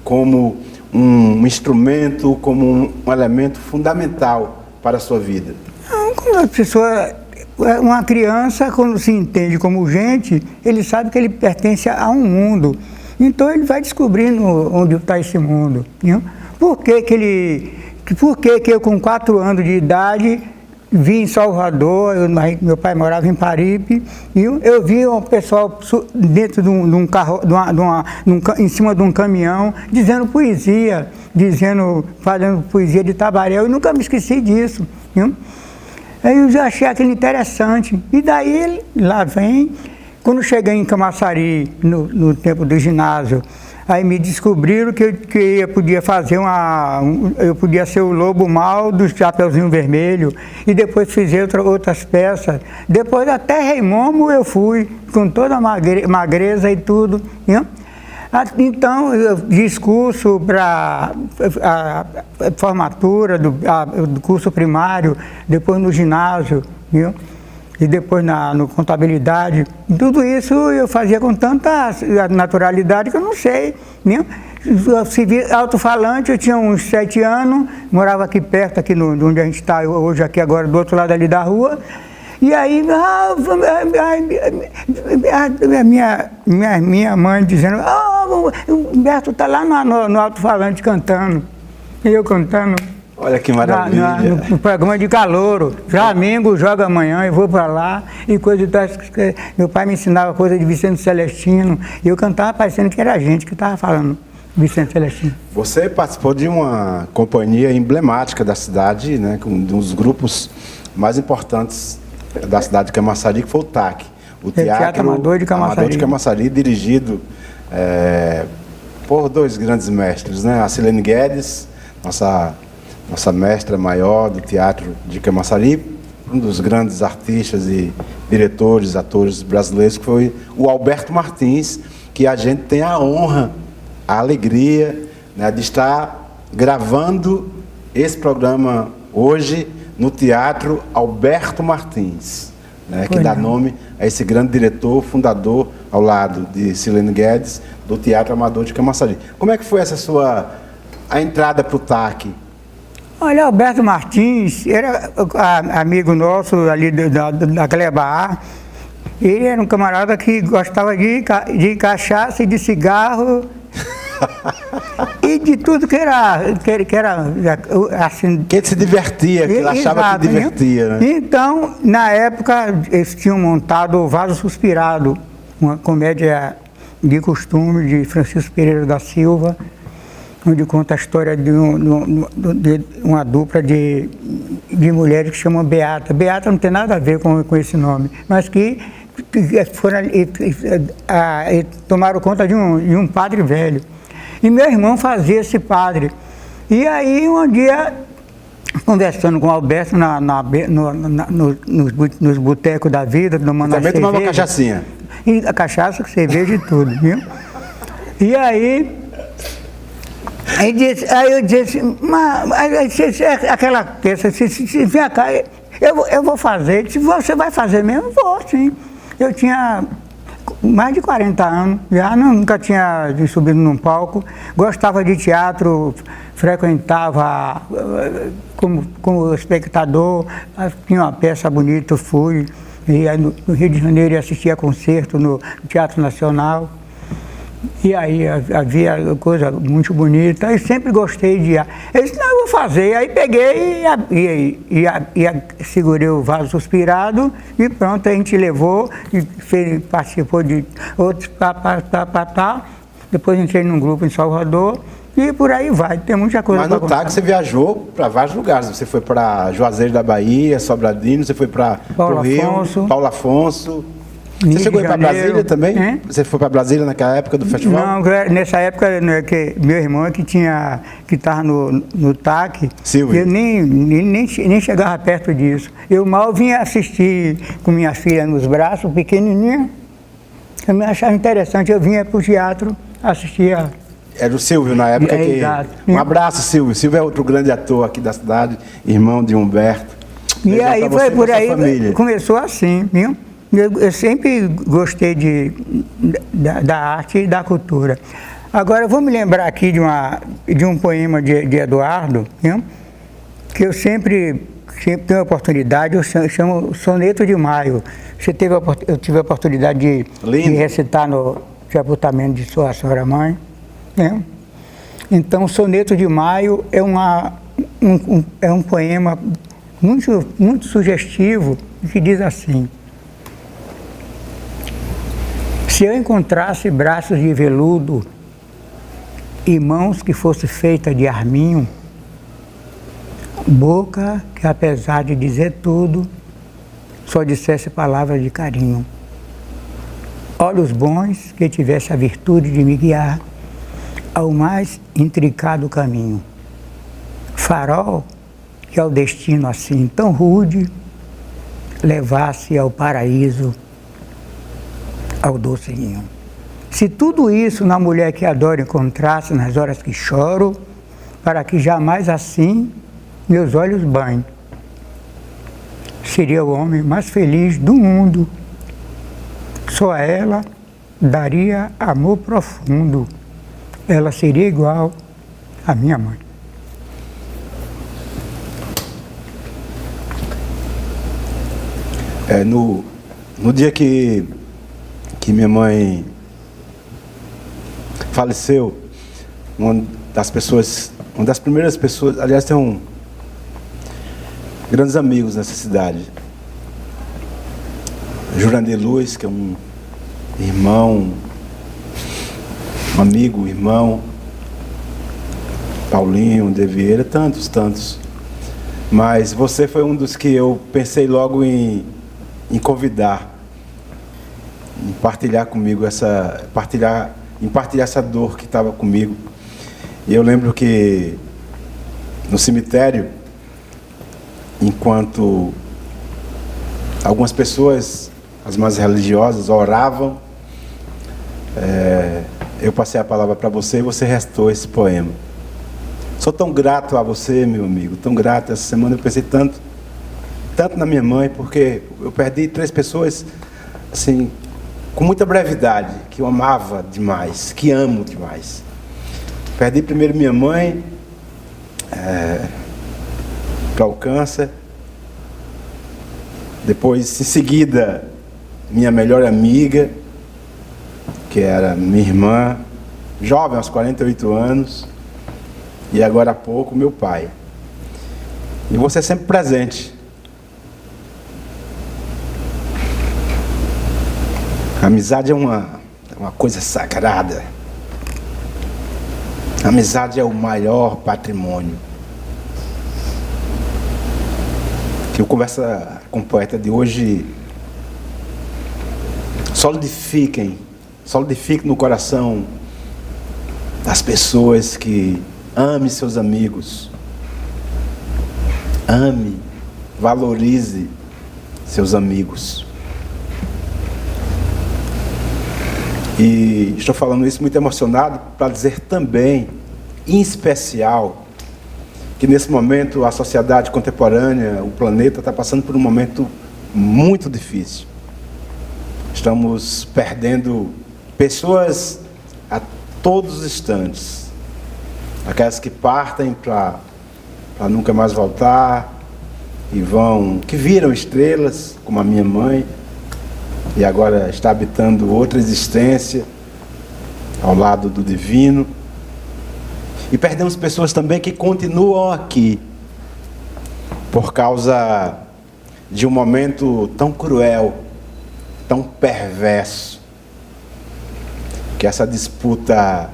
como um instrumento, como um elemento fundamental para a sua vida? Quando a pessoa, uma criança, quando se entende como gente, ele sabe que ele pertence a um mundo. Então ele vai descobrindo onde está esse mundo. Viu? Por que eu, com 4 anos de idade, vim em Salvador, meu pai morava em Paripe, e eu vi um pessoal dentro de um carro, em cima de um caminhão, dizendo poesia, fazendo poesia de Tabaréu, e nunca me esqueci disso. Viu? Aí eu já achei aquilo interessante. E daí, lá vem, quando cheguei em Camaçari, no tempo do ginásio, aí me descobriram que eu podia fazer eu podia ser o Lobo Mal do Chapeuzinho Vermelho, e depois fiz outras peças. Depois até Rei Momo eu fui, com toda a magreza e tudo. Viu? Então, discurso para a formatura do curso primário, depois no ginásio, viu? E depois no contabilidade. Tudo isso eu fazia com tanta naturalidade que eu não sei. Né? Alto-falante, eu tinha uns 7 anos, morava aqui perto, aqui onde a gente está hoje, aqui agora, do outro lado ali da rua. E aí, minha mãe dizendo, o Humberto está lá no alto-falante cantando. E eu cantando. Olha que maravilha. No programa de calouro. Flamengo joga amanhã, eu vou para lá. E coisa de tal. Meu pai me ensinava coisa de Vicente Celestino. E eu cantava parecendo que era a gente que estava falando Vicente Celestino. Você participou de uma companhia emblemática da cidade, né, com um dos grupos mais importantes da cidade de Camaçari, que foi o TAC. O Teatro Amador de Camaçari. Amador de Camaçari, dirigido por 2 grandes mestres, né? A Silene Guedes, nossa mestra maior do teatro de Camaçari, um dos grandes artistas e diretores, atores brasileiros, que foi o Alberto Martins, que a gente tem a honra, a alegria, né, de estar gravando esse programa hoje no Teatro Alberto Martins, né, que dá nome a esse grande diretor, fundador, ao lado de Silene Guedes, do Teatro Amador de Camaçari. Como é que foi a entrada para o TAC? Olha, Alberto Martins era amigo nosso ali da Clebar. Ele era um camarada que gostava de cachaça e de cigarro e de tudo que era assim... Que ele se divertia, que ele achava que divertia, né? Então, na época, eles tinham montado o Vaso Suspirado, uma comédia de costume de Francisco Pereira da Silva, onde conta a história de uma dupla de mulheres que chamam Beata. Beata não tem nada a ver com esse nome, mas que foram tomaram conta de um padre velho. E meu irmão fazia esse padre. E aí, um dia, conversando com o Alberto nos botecos da vida, tomando uma cerveja. Também tomava uma cachaçinha. e a cachaça, cerveja e tudo, viu? E aí eu disse, aquela terça, vem cá, eu vou fazer. Disse, você vai fazer mesmo? Vou, sim. Eu tinha mais de 40 anos, já nunca tinha subido num palco, gostava de teatro, frequentava como espectador, tinha uma peça bonita, eu fui, e aí no Rio de Janeiro assistia concerto no Teatro Nacional. E aí havia coisa muito bonita, e sempre gostei de ir. Eu disse, não, eu vou fazer. Aí peguei e segurei o vaso suspirado e pronto, a gente levou, e participou de outros, depois entrei num grupo em Salvador e por aí vai, tem muita coisa. Mas no TAG você viajou para vários lugares, você foi para Juazeiro da Bahia, Sobradinho, você foi para o Rio, Paulo Afonso. Você chegou para Brasília também? Hein? Você foi para Brasília naquela época do festival? Não, nessa época que meu irmão que estava no TAC, Silvio. Eu nem chegava perto disso. Eu mal vinha assistir com minha filha nos braços, pequenininha. Eu me achava interessante, eu vinha para o teatro, assistia. Era o Silvio na época que... Exato. Um abraço, Silvio. Silvio é outro grande ator aqui da cidade, irmão de Humberto. E Beijão aí pra foi você e por pra sua aí, família. começou assim, viu? Eu sempre gostei da arte e da cultura. Agora, eu vou me lembrar aqui de um poema de Eduardo, viu? Que eu sempre tenho a oportunidade, eu chamo Soneto de Maio. Eu tive a oportunidade de recitar no sepultamento de sua senhora mãe. Viu? Então, Soneto de Maio é um poema muito, muito sugestivo, que diz assim: se eu encontrasse braços de veludo e mãos que fosse feita de arminho, boca que apesar de dizer tudo, só dissesse palavras de carinho, olhos bons que tivesse a virtude de me guiar ao mais intricado caminho, farol que ao destino assim tão rude levasse ao paraíso, ao doce ninho. Se tudo isso na mulher que adoro encontrasse nas horas que choro, para que jamais assim meus olhos banhem, seria o homem mais feliz do mundo. Só a ela daria amor profundo. Ela seria igual à minha mãe. No dia que minha mãe faleceu, uma das primeiras pessoas, aliás, tem grandes amigos nessa cidade. Jurandir Luz, que é um irmão, um amigo, irmão. Paulinho, De Vieira, tantos. Mas você foi um dos que eu pensei logo em convidar, em partilhar comigo partilhar essa dor que estava comigo. E eu lembro que no cemitério, enquanto algumas pessoas, as mais religiosas, oravam, eu passei a palavra para você e você restou esse poema. Sou tão grato a você, meu amigo, tão grato. Essa semana eu pensei tanto na minha mãe, porque eu perdi 3 pessoas, assim, com muita brevidade, que eu amava demais, que amo demais. Perdi primeiro minha mãe para o câncer. Depois, em seguida, minha melhor amiga, que era minha irmã, jovem, aos 48 anos. E agora há pouco, meu pai. E você sempre presente. A amizade é uma coisa sagrada. A amizade é o maior patrimônio. Que o Conversa com o Poeta de hoje solidifique no coração das pessoas que ame seus amigos. Ame, valorize seus amigos. E estou falando isso muito emocionado para dizer também, em especial, que nesse momento a sociedade contemporânea, o planeta, está passando por um momento muito difícil. Estamos perdendo pessoas a todos os instantes. Aquelas que partem para nunca mais voltar e que viram estrelas, como a minha mãe, e agora está habitando outra existência ao lado do divino. E perdemos pessoas também que continuam aqui por causa de um momento tão cruel, tão perverso, que essa disputa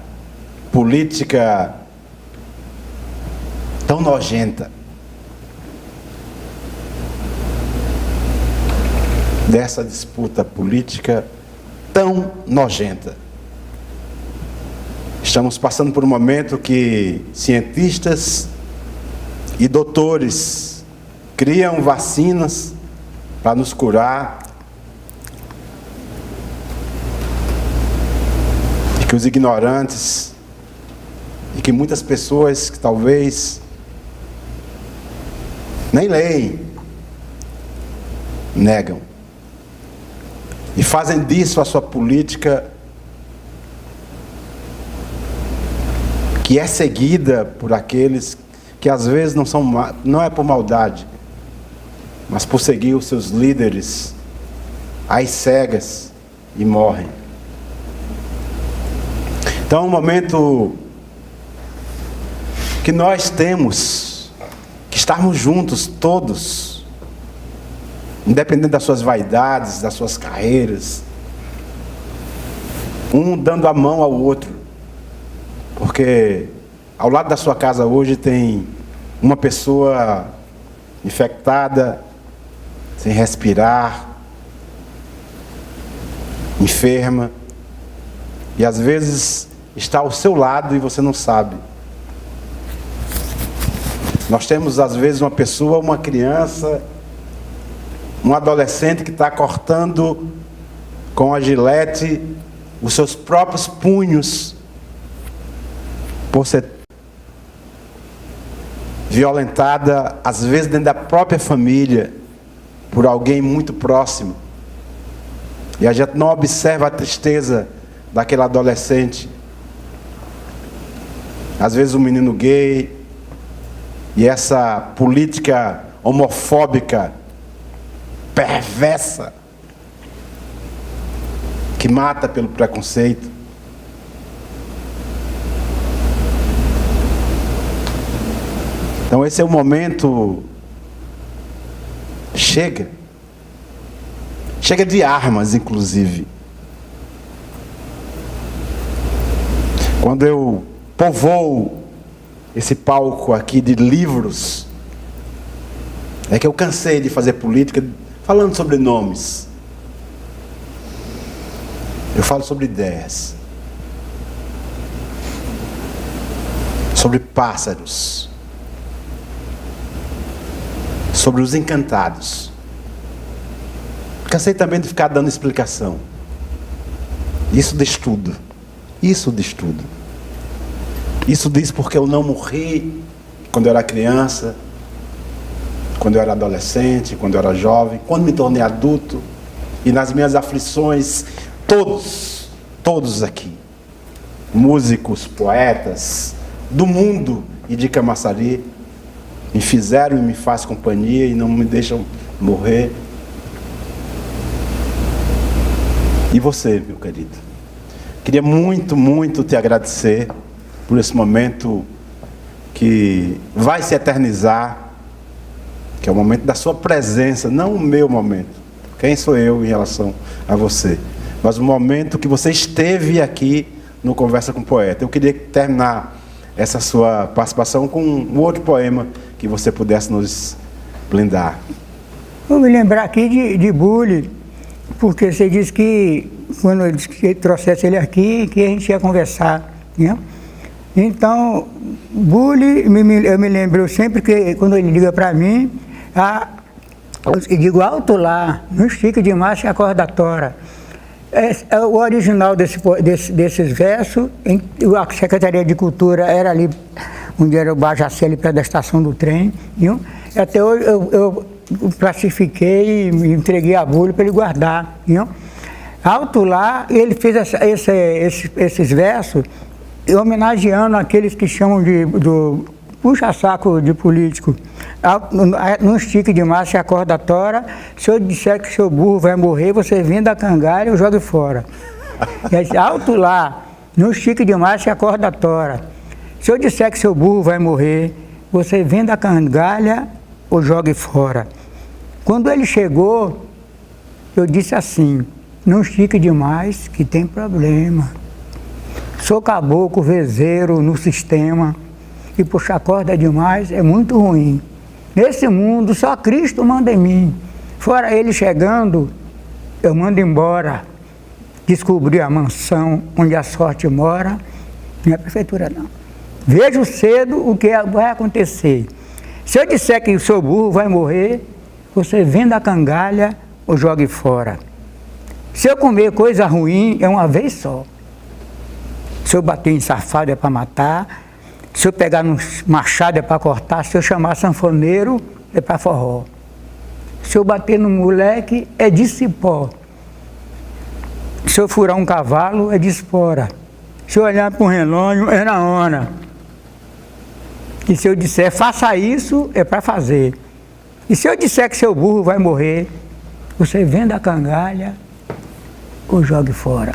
política tão nojenta, dessa disputa política tão nojenta. Estamos passando por um momento que cientistas e doutores criam vacinas para nos curar, e que os ignorantes e que muitas pessoas que talvez nem leem, negam e fazem disso a sua política, que é seguida por aqueles que às vezes não é por maldade, mas por seguir os seus líderes às cegas e morrem. Então é um momento que nós temos que estarmos juntos todos, independente das suas vaidades, das suas carreiras, um dando a mão ao outro, porque ao lado da sua casa hoje tem uma pessoa infectada, sem respirar, enferma, e às vezes está ao seu lado e você não sabe. Nós temos às vezes uma pessoa, uma criança, um adolescente que está cortando com a gilete os seus próprios punhos, por ser violentada, às vezes dentro da própria família, por alguém muito próximo. E a gente não observa a tristeza daquele adolescente. Às vezes um menino gay, e essa política homofóbica perversa, que mata pelo preconceito. Então esse é o momento. Chega de armas, inclusive. Quando eu povoo esse palco aqui de livros, é que eu cansei de fazer política falando sobre nomes. Eu falo sobre ideias, sobre pássaros, sobre os encantados. Cansei também de ficar dando explicação. Isso diz tudo. Isso diz tudo. Isso diz porque eu não morri quando eu era criança, quando eu era adolescente, quando eu era jovem, quando me tornei adulto, e nas minhas aflições, todos aqui, músicos, poetas, do mundo e de Camaçari, me fizeram e me fazem companhia e não me deixam morrer. E você, meu querido, queria muito, muito te agradecer por esse momento que vai se eternizar, que é o momento da sua presença, não o meu momento. Quem sou eu em relação a você? Mas o momento que você esteve aqui no Conversa com o Poeta. Eu queria terminar essa sua participação com um outro poema que você pudesse nos blindar. Vou me lembrar aqui de Bully, porque você disse que quando eu disse que trouxesse ele aqui, que a gente ia conversar, né? Então, Bully, eu me lembro sempre que quando ele liga para mim, eu digo alto lá, não estica demais que a corda tora. O original desses versos, a Secretaria de Cultura era ali, onde era o Bajacê, ali perto da estação do trem, viu? E até hoje eu plastifiquei e entreguei a Bulho para ele guardar, viu? Alto lá, ele fez esses versos homenageando aqueles que chamam do puxa-saco de político. Não estique demais se a corda tora. Se eu disser que seu burro vai morrer, você vem da cangalha e eu jogo fora. Alto lá, não estique demais se a corda tora. Se eu disser que seu burro vai morrer, você vem da cangalha ou jogue fora. Quando ele chegou, eu disse assim: não estique demais que tem problema. Sou caboclo, vezeiro no sistema. E puxar corda demais é muito ruim. Nesse mundo só Cristo manda em mim. Fora ele chegando, eu mando embora. Descobri a mansão onde a sorte mora. Não é prefeitura não. Vejo cedo o que vai acontecer. Se eu disser que o seu burro vai morrer, você venda a cangalha ou jogue fora. Se eu comer coisa ruim, é uma vez só. Se eu bater em safado é para matar. Se eu pegar no machado é para cortar, se eu chamar sanfoneiro é para forró. Se eu bater no moleque é de cipó. Se eu furar um cavalo é de espora. Se eu olhar para um relógio é na hora. E se eu disser faça isso é para fazer. E se eu disser que seu burro vai morrer, você venda a cangalha ou jogue fora.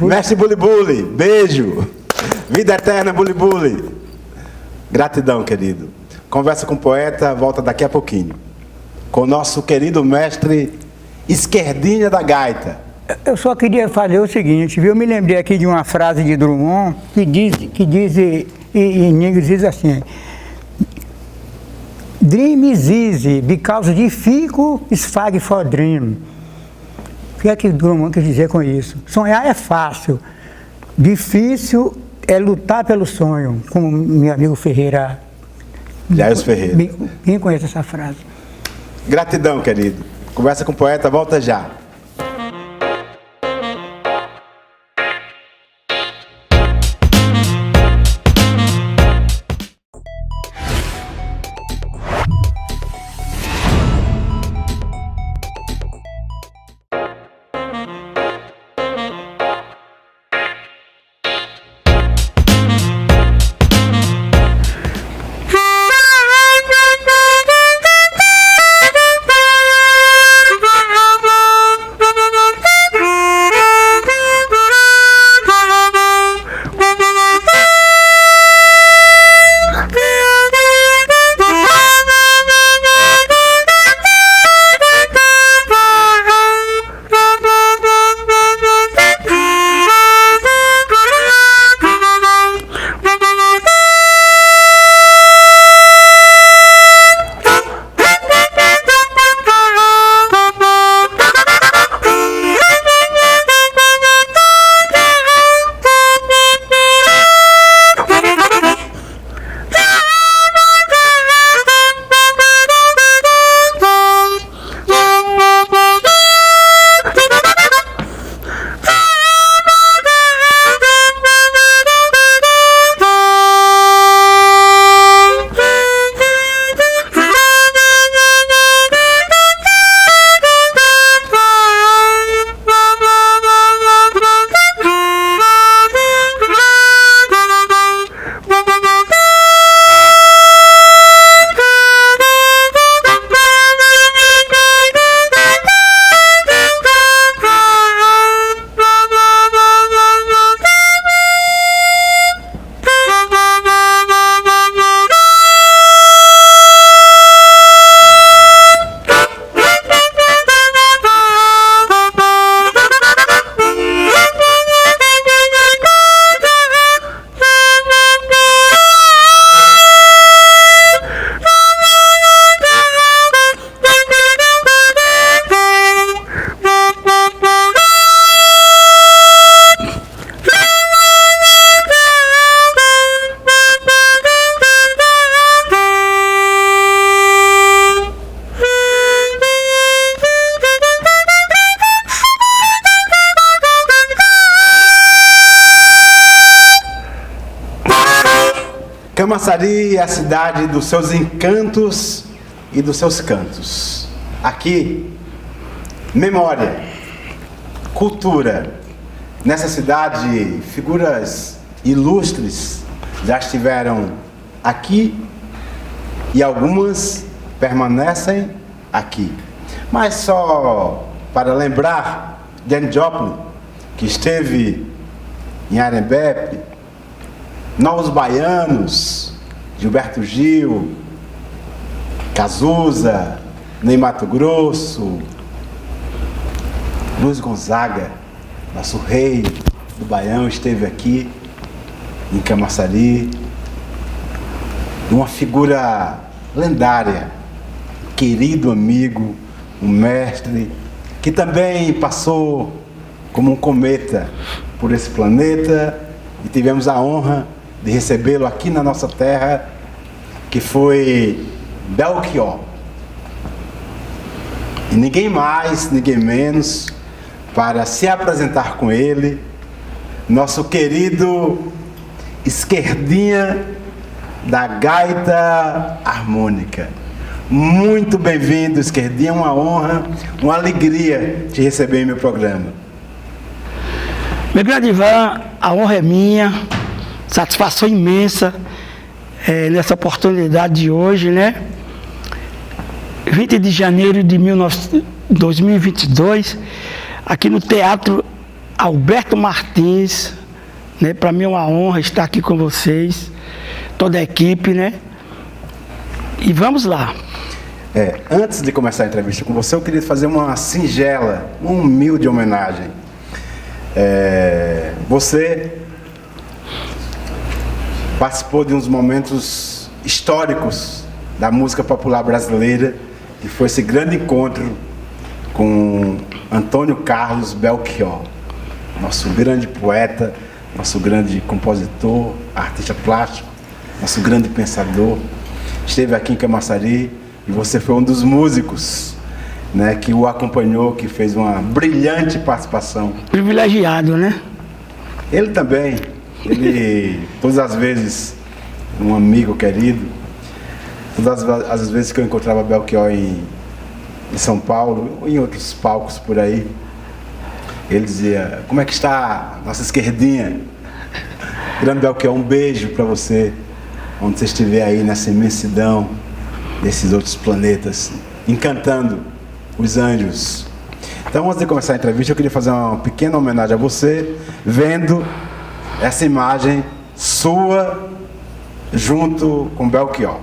Mestre Bulibuli, beijo. Vida eterna, Bulibuli. Gratidão, querido. Conversa com o poeta volta daqui a pouquinho. Com o nosso querido mestre Esquerdinha da Gaita. Eu só queria fazer o seguinte, viu? Eu me lembrei aqui de uma frase de Drummond que diz em inglês diz assim: Dream is easy because difficult is fag for dream. O que é que Drummond quer dizer com isso? Sonhar é fácil, difícil é lutar pelo sonho, como meu amigo Ferreira. Jair Ferreira. Quem conhece essa frase? Gratidão, querido. Conversa com o poeta, volta já. Camaçari é a cidade dos seus encantos e dos seus cantos. Aqui, memória, cultura. Nessa cidade, figuras ilustres já estiveram aqui e algumas permanecem aqui. Mas só para lembrar, Janis Joplin, que esteve em Arembepe, Novos Baianos, Gilberto Gil, Cazuza, Ney Matogrosso, Luiz Gonzaga, nosso rei do Baião, esteve aqui em Camaçari. Uma figura lendária, querido amigo, um mestre, que também passou como um cometa por esse planeta e tivemos a honra de recebê-lo aqui na nossa terra, que foi Belchior. E ninguém mais, ninguém menos, para se apresentar com ele, nosso querido esquerdinha da gaita harmônica. Muito bem-vindo, esquerdinha, uma honra, uma alegria te receber em meu programa. Meu grande Ivan, a honra é minha, satisfação imensa nessa oportunidade de hoje, né? 20 de janeiro de 2022, aqui no Teatro Alberto Martins, né? Para mim é uma honra estar aqui com vocês, toda a equipe, né? E vamos lá. Antes de começar a entrevista com você, eu queria fazer uma singela, uma humilde homenagem. Você participou de uns momentos históricos da música popular brasileira, que foi esse grande encontro com Antônio Carlos Belchior, nosso grande poeta, nosso grande compositor, artista plástico, nosso grande pensador. Esteve aqui em Camaçari e você foi um dos músicos, né, que o acompanhou, que fez uma brilhante participação. Privilegiado, né? Ele também, todas as vezes, um amigo querido, todas as vezes que eu encontrava Belchior em São Paulo, ou em outros palcos por aí, ele dizia: como é que está a nossa esquerdinha? Grande Belchior, um beijo para você, onde você estiver aí nessa imensidão desses outros planetas, encantando os anjos. Então, antes de começar a entrevista, eu queria fazer uma pequena homenagem a você, vendo essa imagem sua junto com Belchior.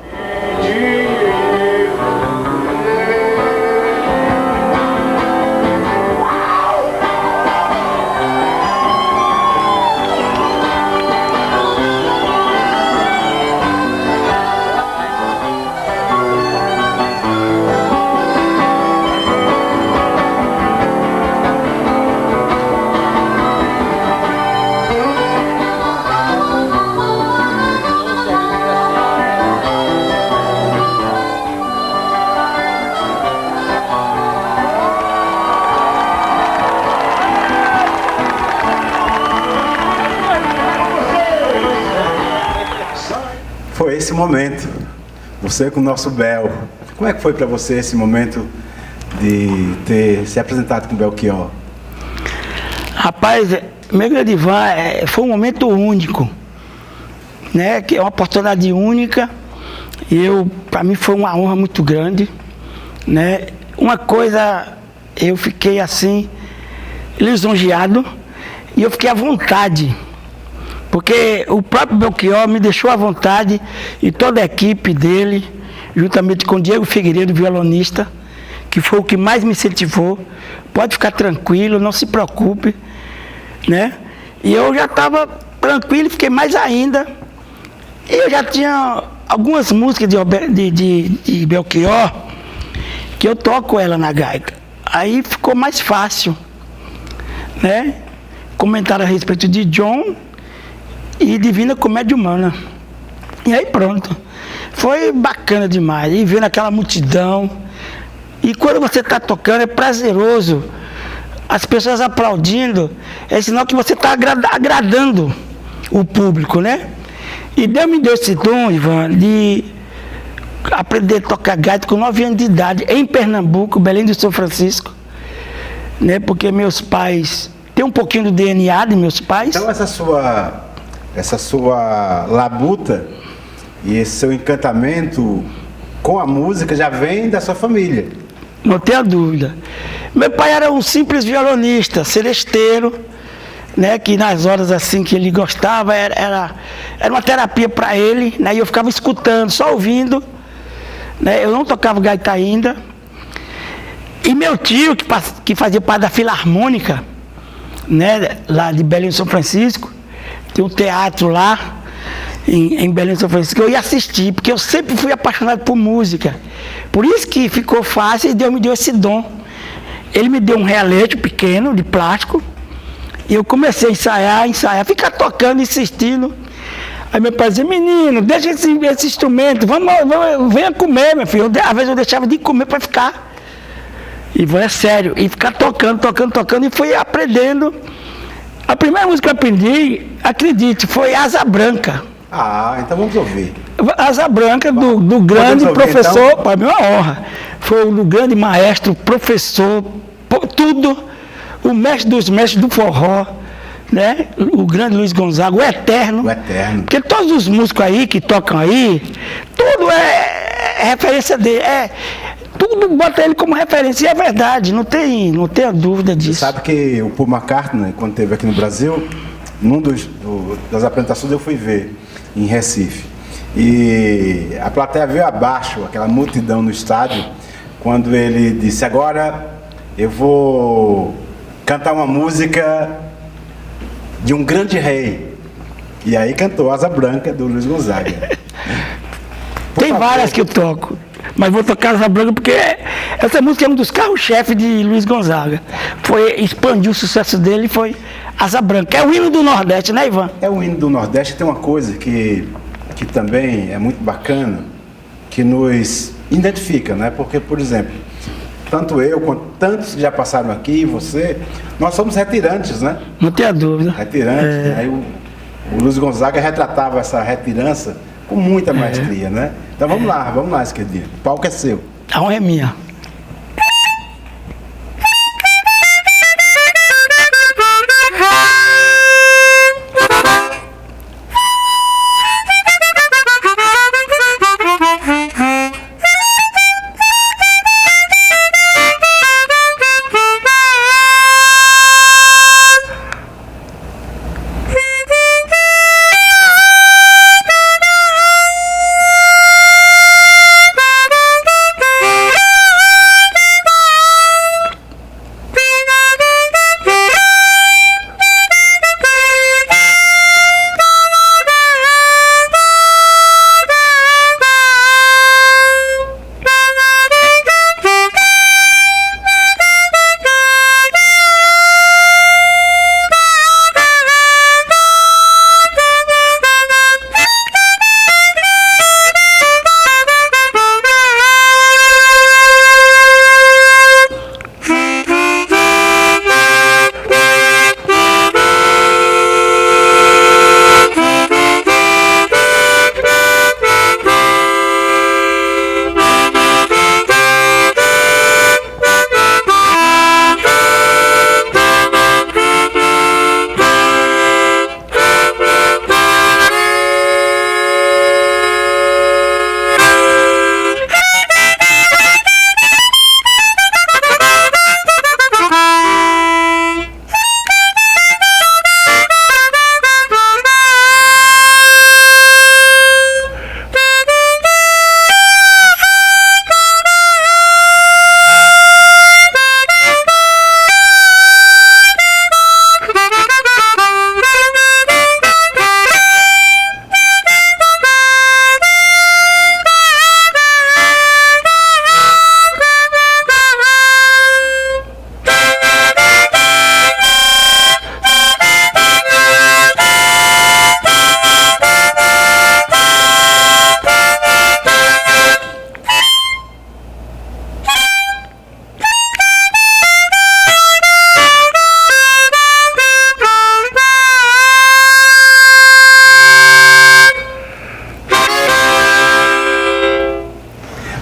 Foi esse momento, você com o nosso Bel. Como é que foi para você esse momento de ter se apresentado com Belchior? Rapaz, meu grande Ivan, foi um momento único, né? Que é uma oportunidade única. E para mim foi uma honra muito grande, né? Uma coisa, eu fiquei assim lisonjeado e eu fiquei à vontade, porque o próprio Belchior me deixou à vontade e toda a equipe dele, juntamente com Diego Figueiredo, violonista, que foi o que mais me incentivou. Pode ficar tranquilo, não se preocupe, né? E eu já estava tranquilo, fiquei mais ainda. E eu já tinha algumas músicas de Belchior que eu toco ela na gaita. Aí ficou mais fácil, né? Comentaram a respeito de John e Divina Comédia Humana. E aí pronto. Foi bacana demais. E vendo aquela multidão. E quando você está tocando é prazeroso. As pessoas aplaudindo, é sinal que você está agradando o público, né? E Deus me deu esse dom, Ivan, de aprender a tocar gaita com 9 anos de idade, em Pernambuco, Belém do São Francisco, né? Porque meus pais, tem um pouquinho do DNA de meus pais. Então essa sua labuta e esse seu encantamento com a música já vem da sua família. Não tenha dúvida. Meu pai era um simples violonista, seresteiro, né, que nas horas assim que ele gostava, era uma terapia para ele, né, e eu ficava escutando, só ouvindo, né, eu não tocava gaita ainda. E meu tio, que fazia parte da Filarmônica, né, lá de Belém do São Francisco, tem um teatro lá, em Belém do São Francisco, eu ia assistir, porque eu sempre fui apaixonado por música. Por isso que ficou fácil e Deus me deu esse dom. Ele me deu um realete pequeno, de plástico, e eu comecei a ensaiar, ficar tocando, insistindo. Aí meu pai dizia, menino, deixa esse instrumento, venha comer, meu filho. Às vezes eu deixava de comer para ficar. E é sério, e ficar tocando, e fui aprendendo. A primeira música que eu aprendi, acredite, foi Asa Branca. Ah, então vamos ouvir. Asa Branca, do grande ouvir, professor, então? para mim é uma honra. Foi o grande maestro, professor, tudo, o mestre dos mestres do forró, né? O grande Luiz Gonzaga, o Eterno. O Eterno. Porque todos os músicos aí que tocam aí, tudo é referência dele. Tudo bota ele como referência, e é verdade, não tenha dúvida disso. Sabe que o Paul McCartney, quando esteve aqui no Brasil, num das apresentações eu fui ver em Recife. E a plateia veio abaixo, aquela multidão no estádio, quando ele disse, agora eu vou cantar uma música de um grande rei. E aí cantou Asa Branca, do Luiz Gonzaga. Tem várias que eu toco, mas vou tocar Asa Branca porque essa música é um dos carros-chefe de Luiz Gonzaga. Expandiu o sucesso dele, foi Asa Branca. É o hino do Nordeste, né, Ivan? É o hino do Nordeste. Tem uma coisa que também é muito bacana, que nos identifica, né? Porque, por exemplo, tanto eu quanto tantos que já passaram aqui, você, nós somos retirantes, né? Não tenha dúvida. Retirantes. Aí o Luiz Gonzaga retratava essa retirança com muita maestria, né? Então vamos lá, esquerdinha. O palco é seu. A honra é minha.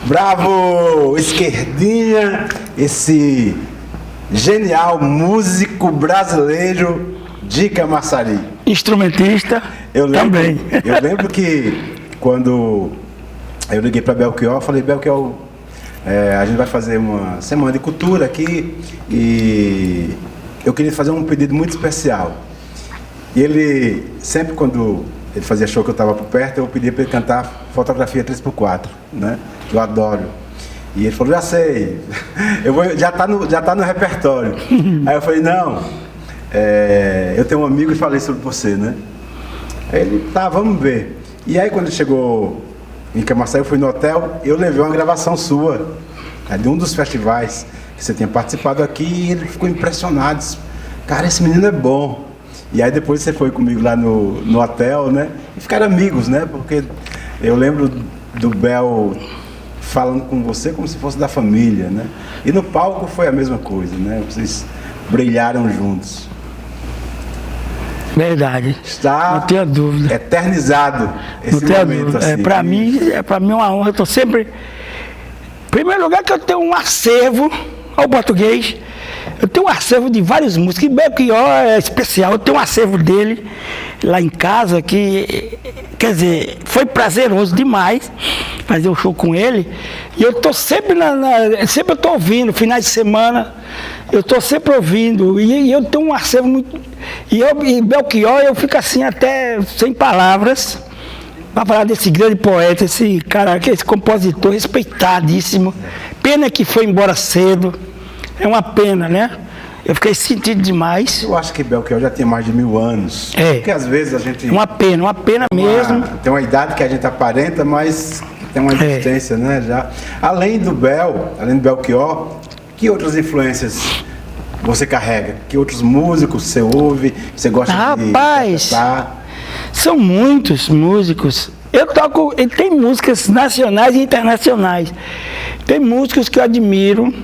Bravo, esquerdinha, esse genial músico brasileiro de Camaçari. Instrumentista também. Eu lembro que quando eu liguei para Belchior, falei, Belchior, a gente vai fazer uma semana de cultura aqui e eu queria fazer um pedido muito especial. E ele, sempre quando ele fazia show que eu estava por perto, eu pedia para ele cantar fotografia 3x4, né? Que eu adoro. E ele falou, já sei, já tá no repertório. Aí eu falei, não, eu tenho um amigo e falei sobre você, né? Aí ele, tá, vamos ver. E aí quando ele chegou em Camaçari, eu fui no hotel, eu levei uma gravação sua, de um dos festivais que você tinha participado aqui, e ele ficou impressionado, disse, cara, esse menino é bom. E aí depois você foi comigo lá no hotel, né? E ficaram amigos, né? Porque eu lembro do Bel falando com você como se fosse da família, né? E no palco foi a mesma coisa, né? Vocês brilharam juntos. Verdade. Está não tenho dúvida. Eternizado esse não tenho momento dúvida. assim. Para mim é uma honra. Eu estou sempre... Em primeiro lugar que eu tenho um acervo ao português. Eu tenho um acervo de várias músicas. E Belchior é especial. Eu tenho um acervo dele lá em casa que, quer dizer, foi prazeroso demais fazer o show com ele. E eu estou sempre sempre eu estou ouvindo, finais de semana, eu estou sempre ouvindo. E eu tenho um acervo muito. E Belchior, eu fico assim até sem palavras para falar desse grande poeta, esse cara, esse compositor respeitadíssimo. Pena que foi embora cedo. É uma pena, né? Eu fiquei sentido demais. Eu acho que Belchior já tem mais de 1000 anos. Porque às vezes a gente... Uma pena mesmo. Tem uma idade que a gente aparenta, mas tem uma existência, né? Já. Além do Belchior, que outras influências você carrega? Que outros músicos você ouve? Você gosta de interpretar? São muitos músicos. Eu toco... Tem músicas nacionais e internacionais. Tem músicos que eu admiro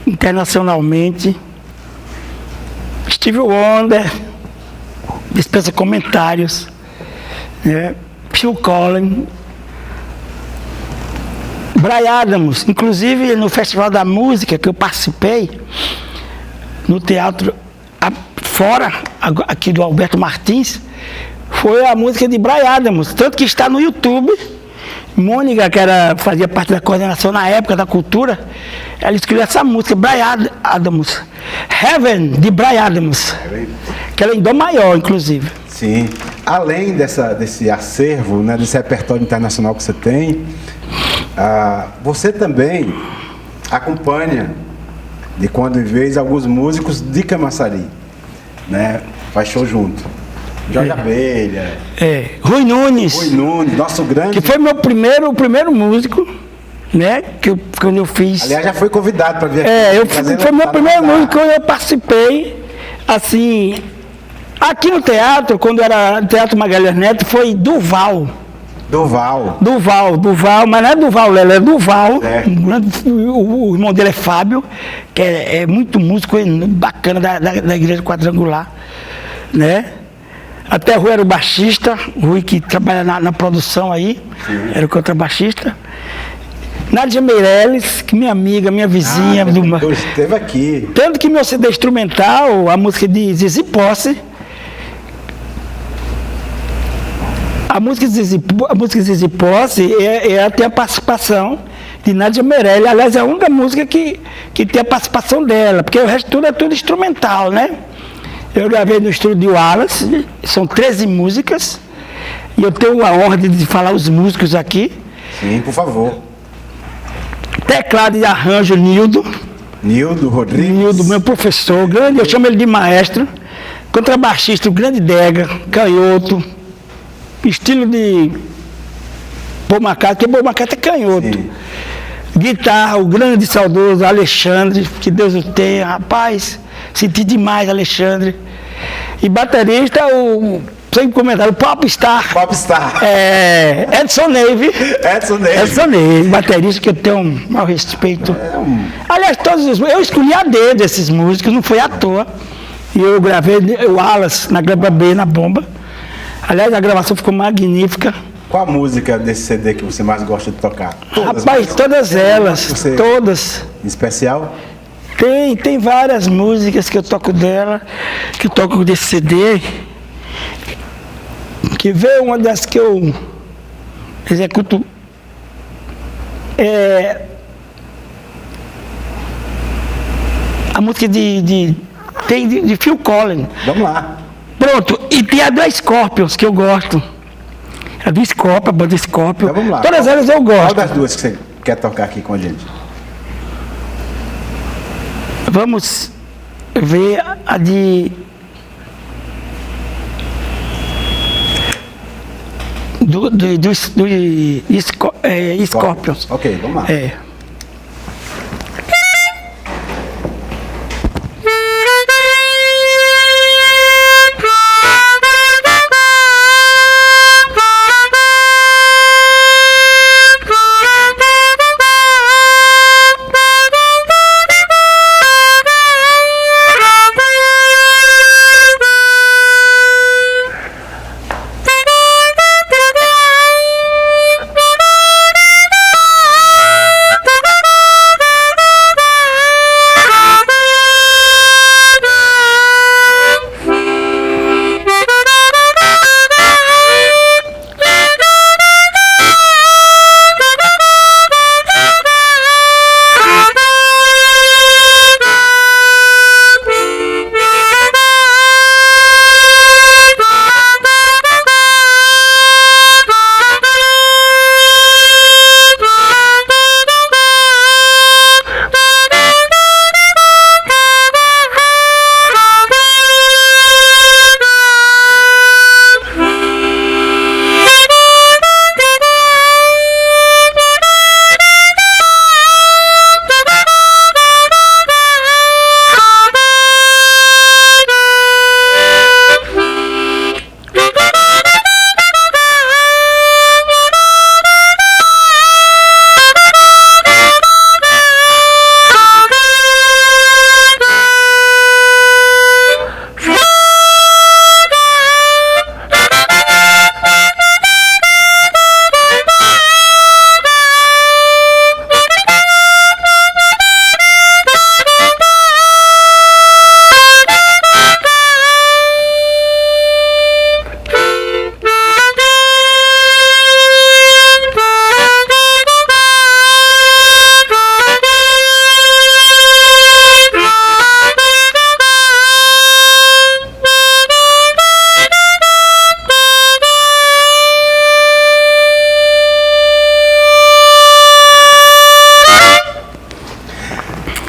internacionalmente. Stevie Wonder, dispensa comentários, né? Phil Collins, Bryan Adams, inclusive no Festival da Música que eu participei, no teatro fora aqui do Alberto Martins, foi a música de Bryan Adams, tanto que está no YouTube. Mônica, que fazia parte da coordenação na época da cultura, ela escreveu essa música, Bryan Adams, Heaven, de Bryan Adams, que ela é em dó maior, inclusive. Sim. Além desse acervo, né, desse repertório internacional que você tem, você também acompanha, de quando em vez, alguns músicos de Camaçari, né? Faz show junto. Jorge Abelha. Rui Nunes, nosso grande... Que foi o primeiro músico, né? Quando eu fiz... Aliás, já foi convidado para vir aqui. Foi meu primeiro músico quando eu participei, assim... Aqui no teatro, quando era Teatro Magalhães Neto, foi Duval, mas não é Duval Lelo, é Duval. O irmão dele é Fábio, que é muito músico bacana da Igreja Quadrangular, né? Até Rui era o baixista, Rui que trabalha na produção aí, era o contrabaixista. Nádia Meirelles, que minha amiga, minha vizinha. Esteve aqui. Tanto que meu CD instrumental, a música de Zizi Posse, a música de Zizi Posse tem a participação de Nádia Meirelles. Aliás, é a única música que tem a participação dela, porque o resto tudo é tudo instrumental, né? Eu gravei no estúdio Wallace, são 13 músicas, e eu tenho a honra de falar os músicos aqui. Sim, por favor. Teclado e arranjo, Nildo Rodrigues. Nildo, meu professor, grande, eu chamo ele de maestro. Contrabaixista, o grande Dega, canhoto, estilo de Paul McCartney, porque Paul McCartney é canhoto. Sim. Guitarra, o grande saudoso Alexandre, que Deus o tenha, rapaz, senti demais Alexandre. E baterista, sem comentário, o Popstar. Edson Neve, baterista que eu tenho um maior respeito. Aliás, eu escolhi a dedo esses músicos, não foi à toa. E eu gravei o Wallace na Graba B, na bomba. Aliás, a gravação ficou magnífica. Qual a música desse CD que você mais gosta de tocar? Rapaz, mas todas elas, você- todas. em especial? Tem várias músicas que eu toco dela, que eu toco desse CD. Que vê uma das que eu executo. A música de Phil Collins. Vamos lá. Pronto, e tem a do Scorpions, que eu gosto. A do Scorpion, a banda Scorpion. Então vamos lá. Todas elas eu Qual gosto. das duas que você quer tocar aqui com a gente? Vamos ver a de. Do Scorpions. Ok, vamos lá. É.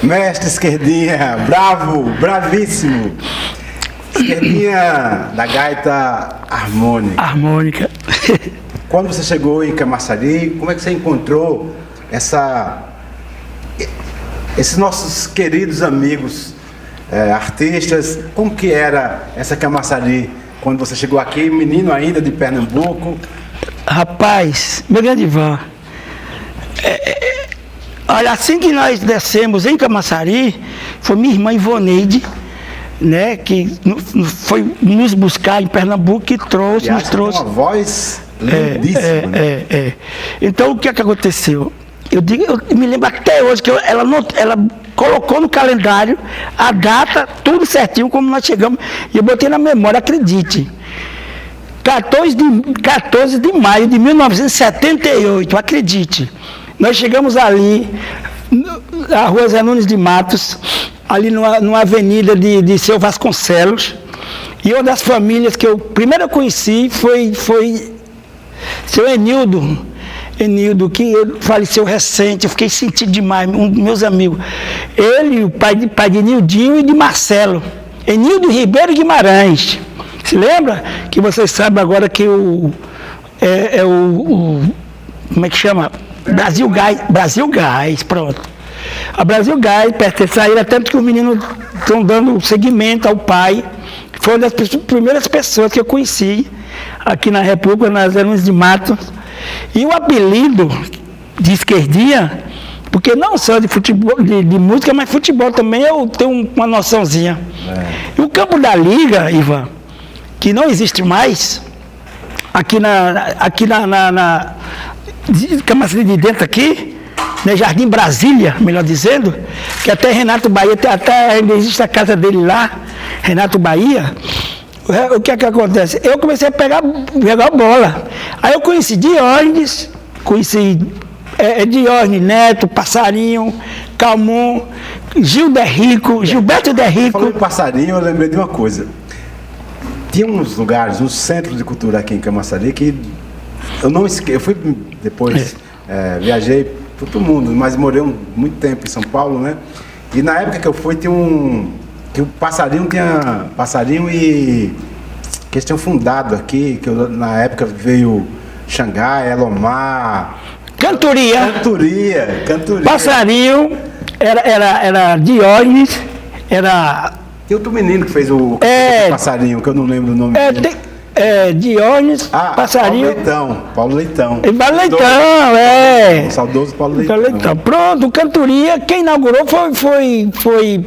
Mestre Esquerdinha, bravo, bravíssimo. Esquerdinha da gaita harmônica. Harmônica. Quando você chegou em Camaçari, como é que você encontrou esses nossos queridos amigos, artistas? Como que era essa Camaçari quando você chegou aqui, menino ainda de Pernambuco? Rapaz, meu grande Ivan, olha, assim que nós descemos em Camaçari, foi minha irmã Ivoneide, né, que foi nos buscar em Pernambuco, que trouxe, Aliás, nos trouxe. tem uma voz lindíssima, né? Então, o que é que aconteceu? Eu me lembro até hoje que ela colocou no calendário a data, tudo certinho, como nós chegamos, e eu botei na memória, acredite. 14 de maio de 1978, acredite. Nós chegamos ali, na rua Zé Nunes de Matos, ali numa avenida de Seu Vasconcelos, e uma das famílias que eu primeiro conheci foi seu Enildo, que faleceu recente. Eu fiquei sentido demais, meus amigos. Ele, o pai de Nildinho e de Marcelo. Enildo Ribeiro Guimarães. Se lembra? Que vocês sabem agora que como é que chama? Brasil Gás, pronto. A Brasil Gás pertence a ele, tanto que os meninos estão dando seguimento ao pai. Foi uma das primeiras pessoas que eu conheci aqui na República, nas Zé Nunes de Matos. E o apelido de Esquerdinha, porque não só de futebol, de música, mas futebol também eu tenho uma noçãozinha. E o campo da Liga, Ivan, que não existe mais, aqui na Camaçari de Dentro aqui, né, Jardim Brasília, melhor dizendo, que até Renato Bahia, até ainda existe a casa dele lá, Renato Bahia. O que é que acontece? Eu comecei a jogar bola. Aí eu conheci Diógenes, Diógenes Neto, Passarinho, Calmon, Gilberto Derrico. Falando em Passarinho, eu lembrei de uma coisa. Tinha uns lugares, uns centros de cultura aqui em Camaçari que eu não esqueço. Eu fui depois, viajei para todo mundo, mas morei muito tempo em São Paulo, né? E na época que eu fui, tinha que o Passarinho e que eles tinham fundado aqui, que na época veio Xangai, Elomar. Cantoria. Cantoria. Passarinho, era Diógenes, era. Tem outro menino que fez o Passarinho, que eu não lembro o nome dele. Diógenes, Passarinho. Paulo Leitão. Leitão, O saudoso Paulo Leitão. Pronto, Cantoria, quem inaugurou foi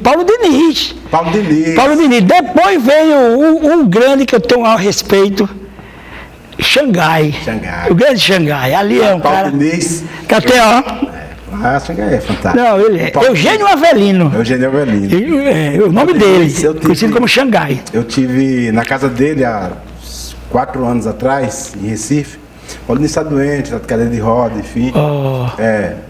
Paulo Diniz. Paulo Diniz. Depois veio um grande que eu tenho ao respeito, Xangai. O grande Xangai. Ali é um Paulo cara. Diniz. Que até, ó. Xangai é fantástico. Não, ele é Eugênio Avelino. O nome dele, conhecido como Xangai. Eu tive na casa dele há 4 anos atrás, em Recife. Paulo Diniz está doente, está de cadeira de roda, enfim.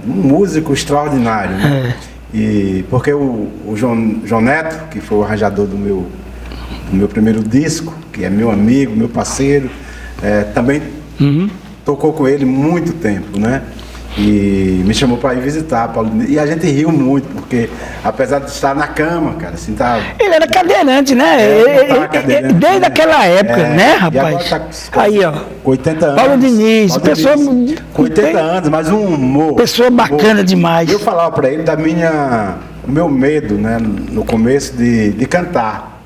Um músico extraordinário, né? E porque o João Neto, que foi o arranjador do meu primeiro disco, que é meu amigo, meu parceiro, também tocou com ele muito tempo, né? E me chamou para ir visitar Paulo Diniz. E a gente riu muito, porque apesar de estar na cama, cara, assim, tá. Ele era cadeirante, né? Desde aquela época, né, rapaz? Tá aí, ó. Com 80 anos. Paulo Diniz, pessoa. Com 80 anos, mas um humor. Pessoa bacana demais. Eu falava para ele o meu medo, né, no começo de cantar,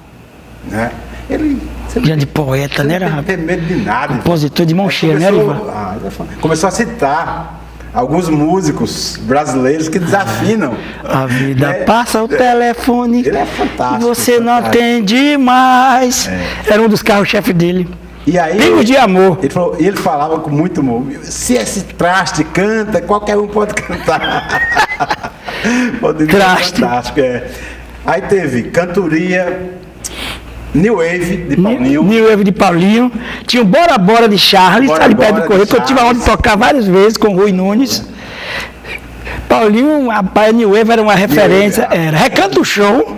né? Ele. Grande poeta, né, rapaz? Não tem medo de nada. Compositor de mão cheia, né, Ivan? Começou a citar alguns músicos brasileiros que desafinam. A vida passa o telefone. Ele é fantástico. Você não atende mais. Era um dos carros-chefe dele. E aí, Pingo de Amor. Ele falava com muito humor. Se esse traste canta, qualquer um pode cantar. Traste. Fantástico, Aí teve Cantoria, New Wave de Paulinho. New Wave de Paulinho. Tinha o Bora Bora de Charles, ali perto do Correio, que eu tive a honra de tocar várias vezes com o Rui Nunes. Paulinho, rapaz, New Wave era uma referência. Era Recanto Show.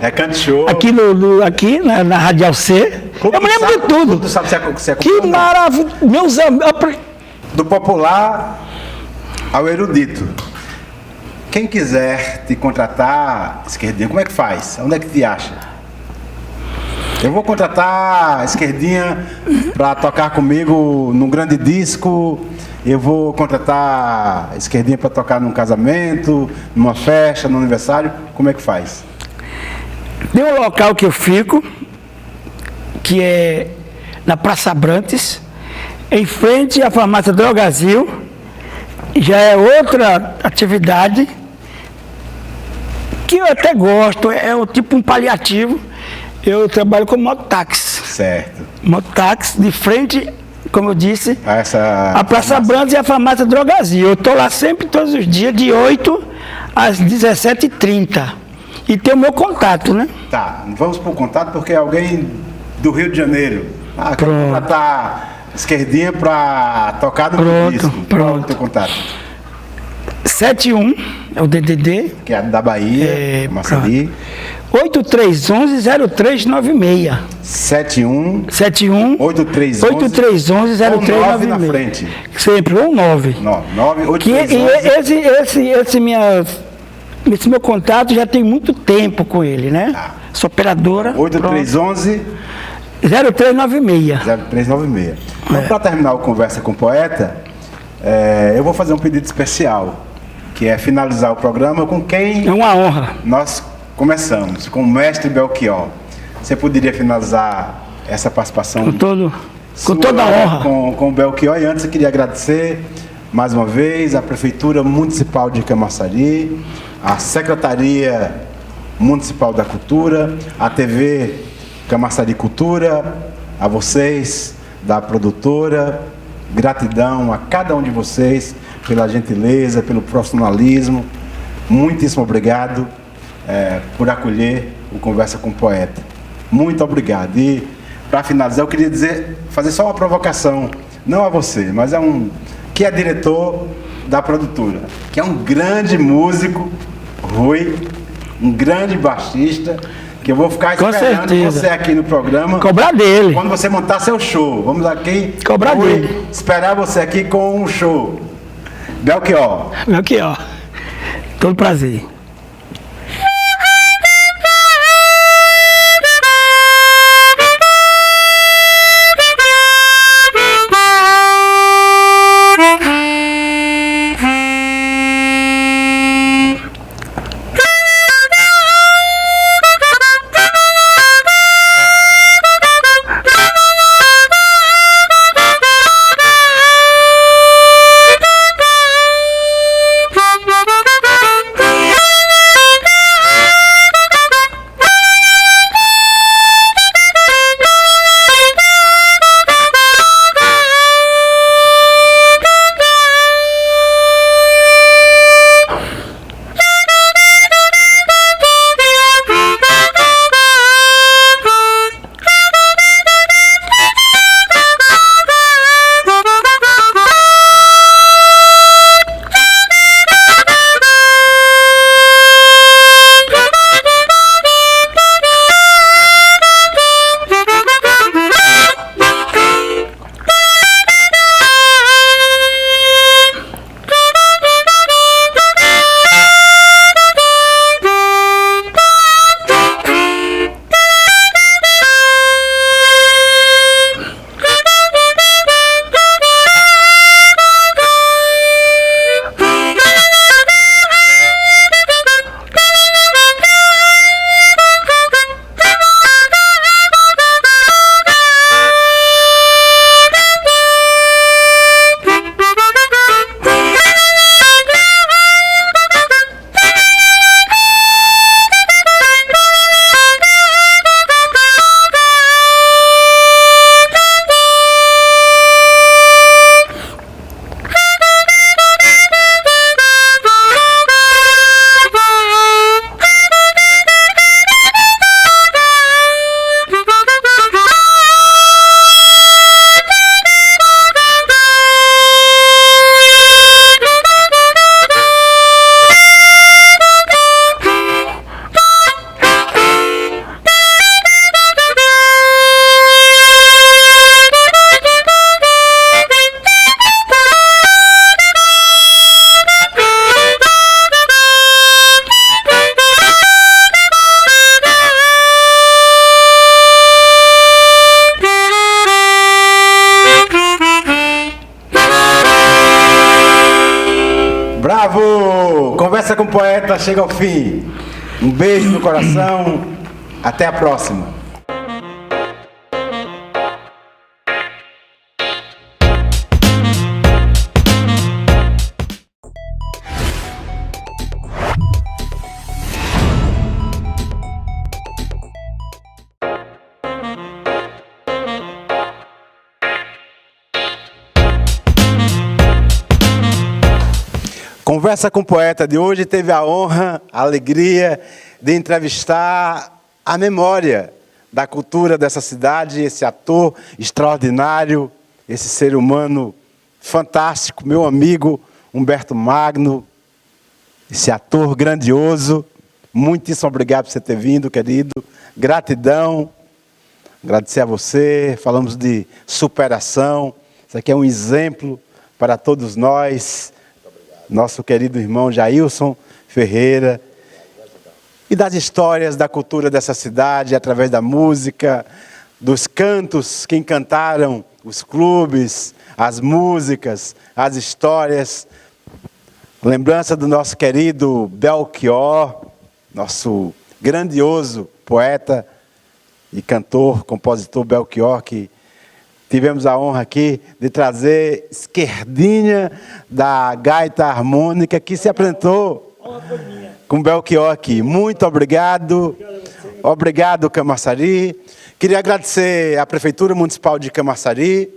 Aqui na Radial C. Eu me lembro de tudo. Tu sabe se que maravilha. Meus amigos. Do popular ao erudito. Quem quiser te contratar, Esquerdinha, como é que faz? Onde é que te acha? Eu vou contratar a Esquerdinha para tocar comigo num grande disco. Eu vou contratar a Esquerdinha para tocar num casamento, numa festa, num aniversário. Como é que faz? Tem um local que eu fico, que é na Praça Abrantes, em frente à farmácia Drogazil. Já é outra atividade que eu até gosto, é tipo um paliativo. Eu trabalho com mototáxi. Certo. Mototáxi, de frente, como eu disse, a Praça Brandes e a farmácia Drogazil. Eu estou lá sempre, todos os dias, de 8 às 17h30. E tem o meu contato, né? Tá, vamos para o contato, porque alguém do Rio de Janeiro. Quer contratar Esquerdinha para tocar no meu disco. Qual é o teu contato? 71, é o DDD. Que é da Bahia, Camaçari. 8311-0396. 71 8311-0396. na frente. Sempre, ou 9. Esse meu contato já tem muito tempo com ele, né? Sou operadora. 8311-0396. Então, para terminar a conversa com o poeta, eu vou fazer um pedido especial, que é finalizar o programa com quem... É uma honra. Nós começamos, com o mestre Belchior. Você poderia finalizar essa participação? Com toda a honra. Com o Belchior. E antes eu queria agradecer mais uma vez a Prefeitura Municipal de Camaçari, a Secretaria Municipal da Cultura, a TV Camaçari Cultura, a vocês da produtora, Gratidão a cada um de vocês pela gentileza, pelo profissionalismo. Muitíssimo obrigado por acolher o Conversa com o Poeta. Muito obrigado. E, para finalizar, eu queria fazer só uma provocação, não a você, mas que é diretor da produtora, que é um grande músico, Rui, um grande baixista, que eu vou ficar esperando você aqui no programa. Cobrar dele. Quando você montar seu show. Vamos aqui. Cobrar dele. Esperar você aqui com um show. Belchior. Belchior. Todo prazer. Bravo! Conversa com o Poeta chega ao fim. Um beijo no coração. Até a próxima. Conversa com o Poeta de hoje teve a honra, a alegria de entrevistar a memória da cultura dessa cidade, esse ator extraordinário, esse ser humano fantástico, meu amigo Humberto Magno, esse ator grandioso. Muitíssimo obrigado por você ter vindo, querido. Gratidão. Agradecer a você. Falamos de superação. Isso aqui é um exemplo para todos nós. Nosso querido irmão Jailson Ferreira, e das histórias da cultura dessa cidade, através da música, dos cantos que encantaram os clubes, as músicas, as histórias. Lembrança do nosso querido Belchior, nosso grandioso poeta e cantor, compositor Belchior, que tivemos a honra aqui de trazer Esquerdinha da gaita harmônica, que se apresentou com Belchior aqui. Muito obrigado. Obrigado, Camaçari. Queria agradecer à Prefeitura Municipal de Camaçari,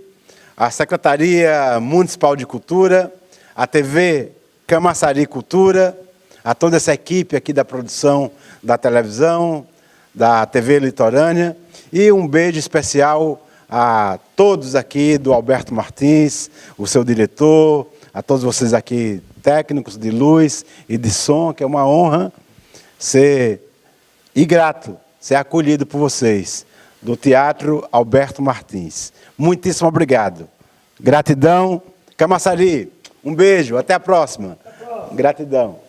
a Secretaria Municipal de Cultura, a TV Camaçari Cultura, a toda essa equipe aqui da produção da televisão, da TV Litorânea, e um beijo especial a todos aqui do Alberto Martins, o seu diretor, a todos vocês aqui, técnicos de luz e de som, que é uma honra ser grato, ser acolhido por vocês, do Teatro Alberto Martins. Muitíssimo obrigado. Gratidão. Camaçari, um beijo, até a próxima. Gratidão.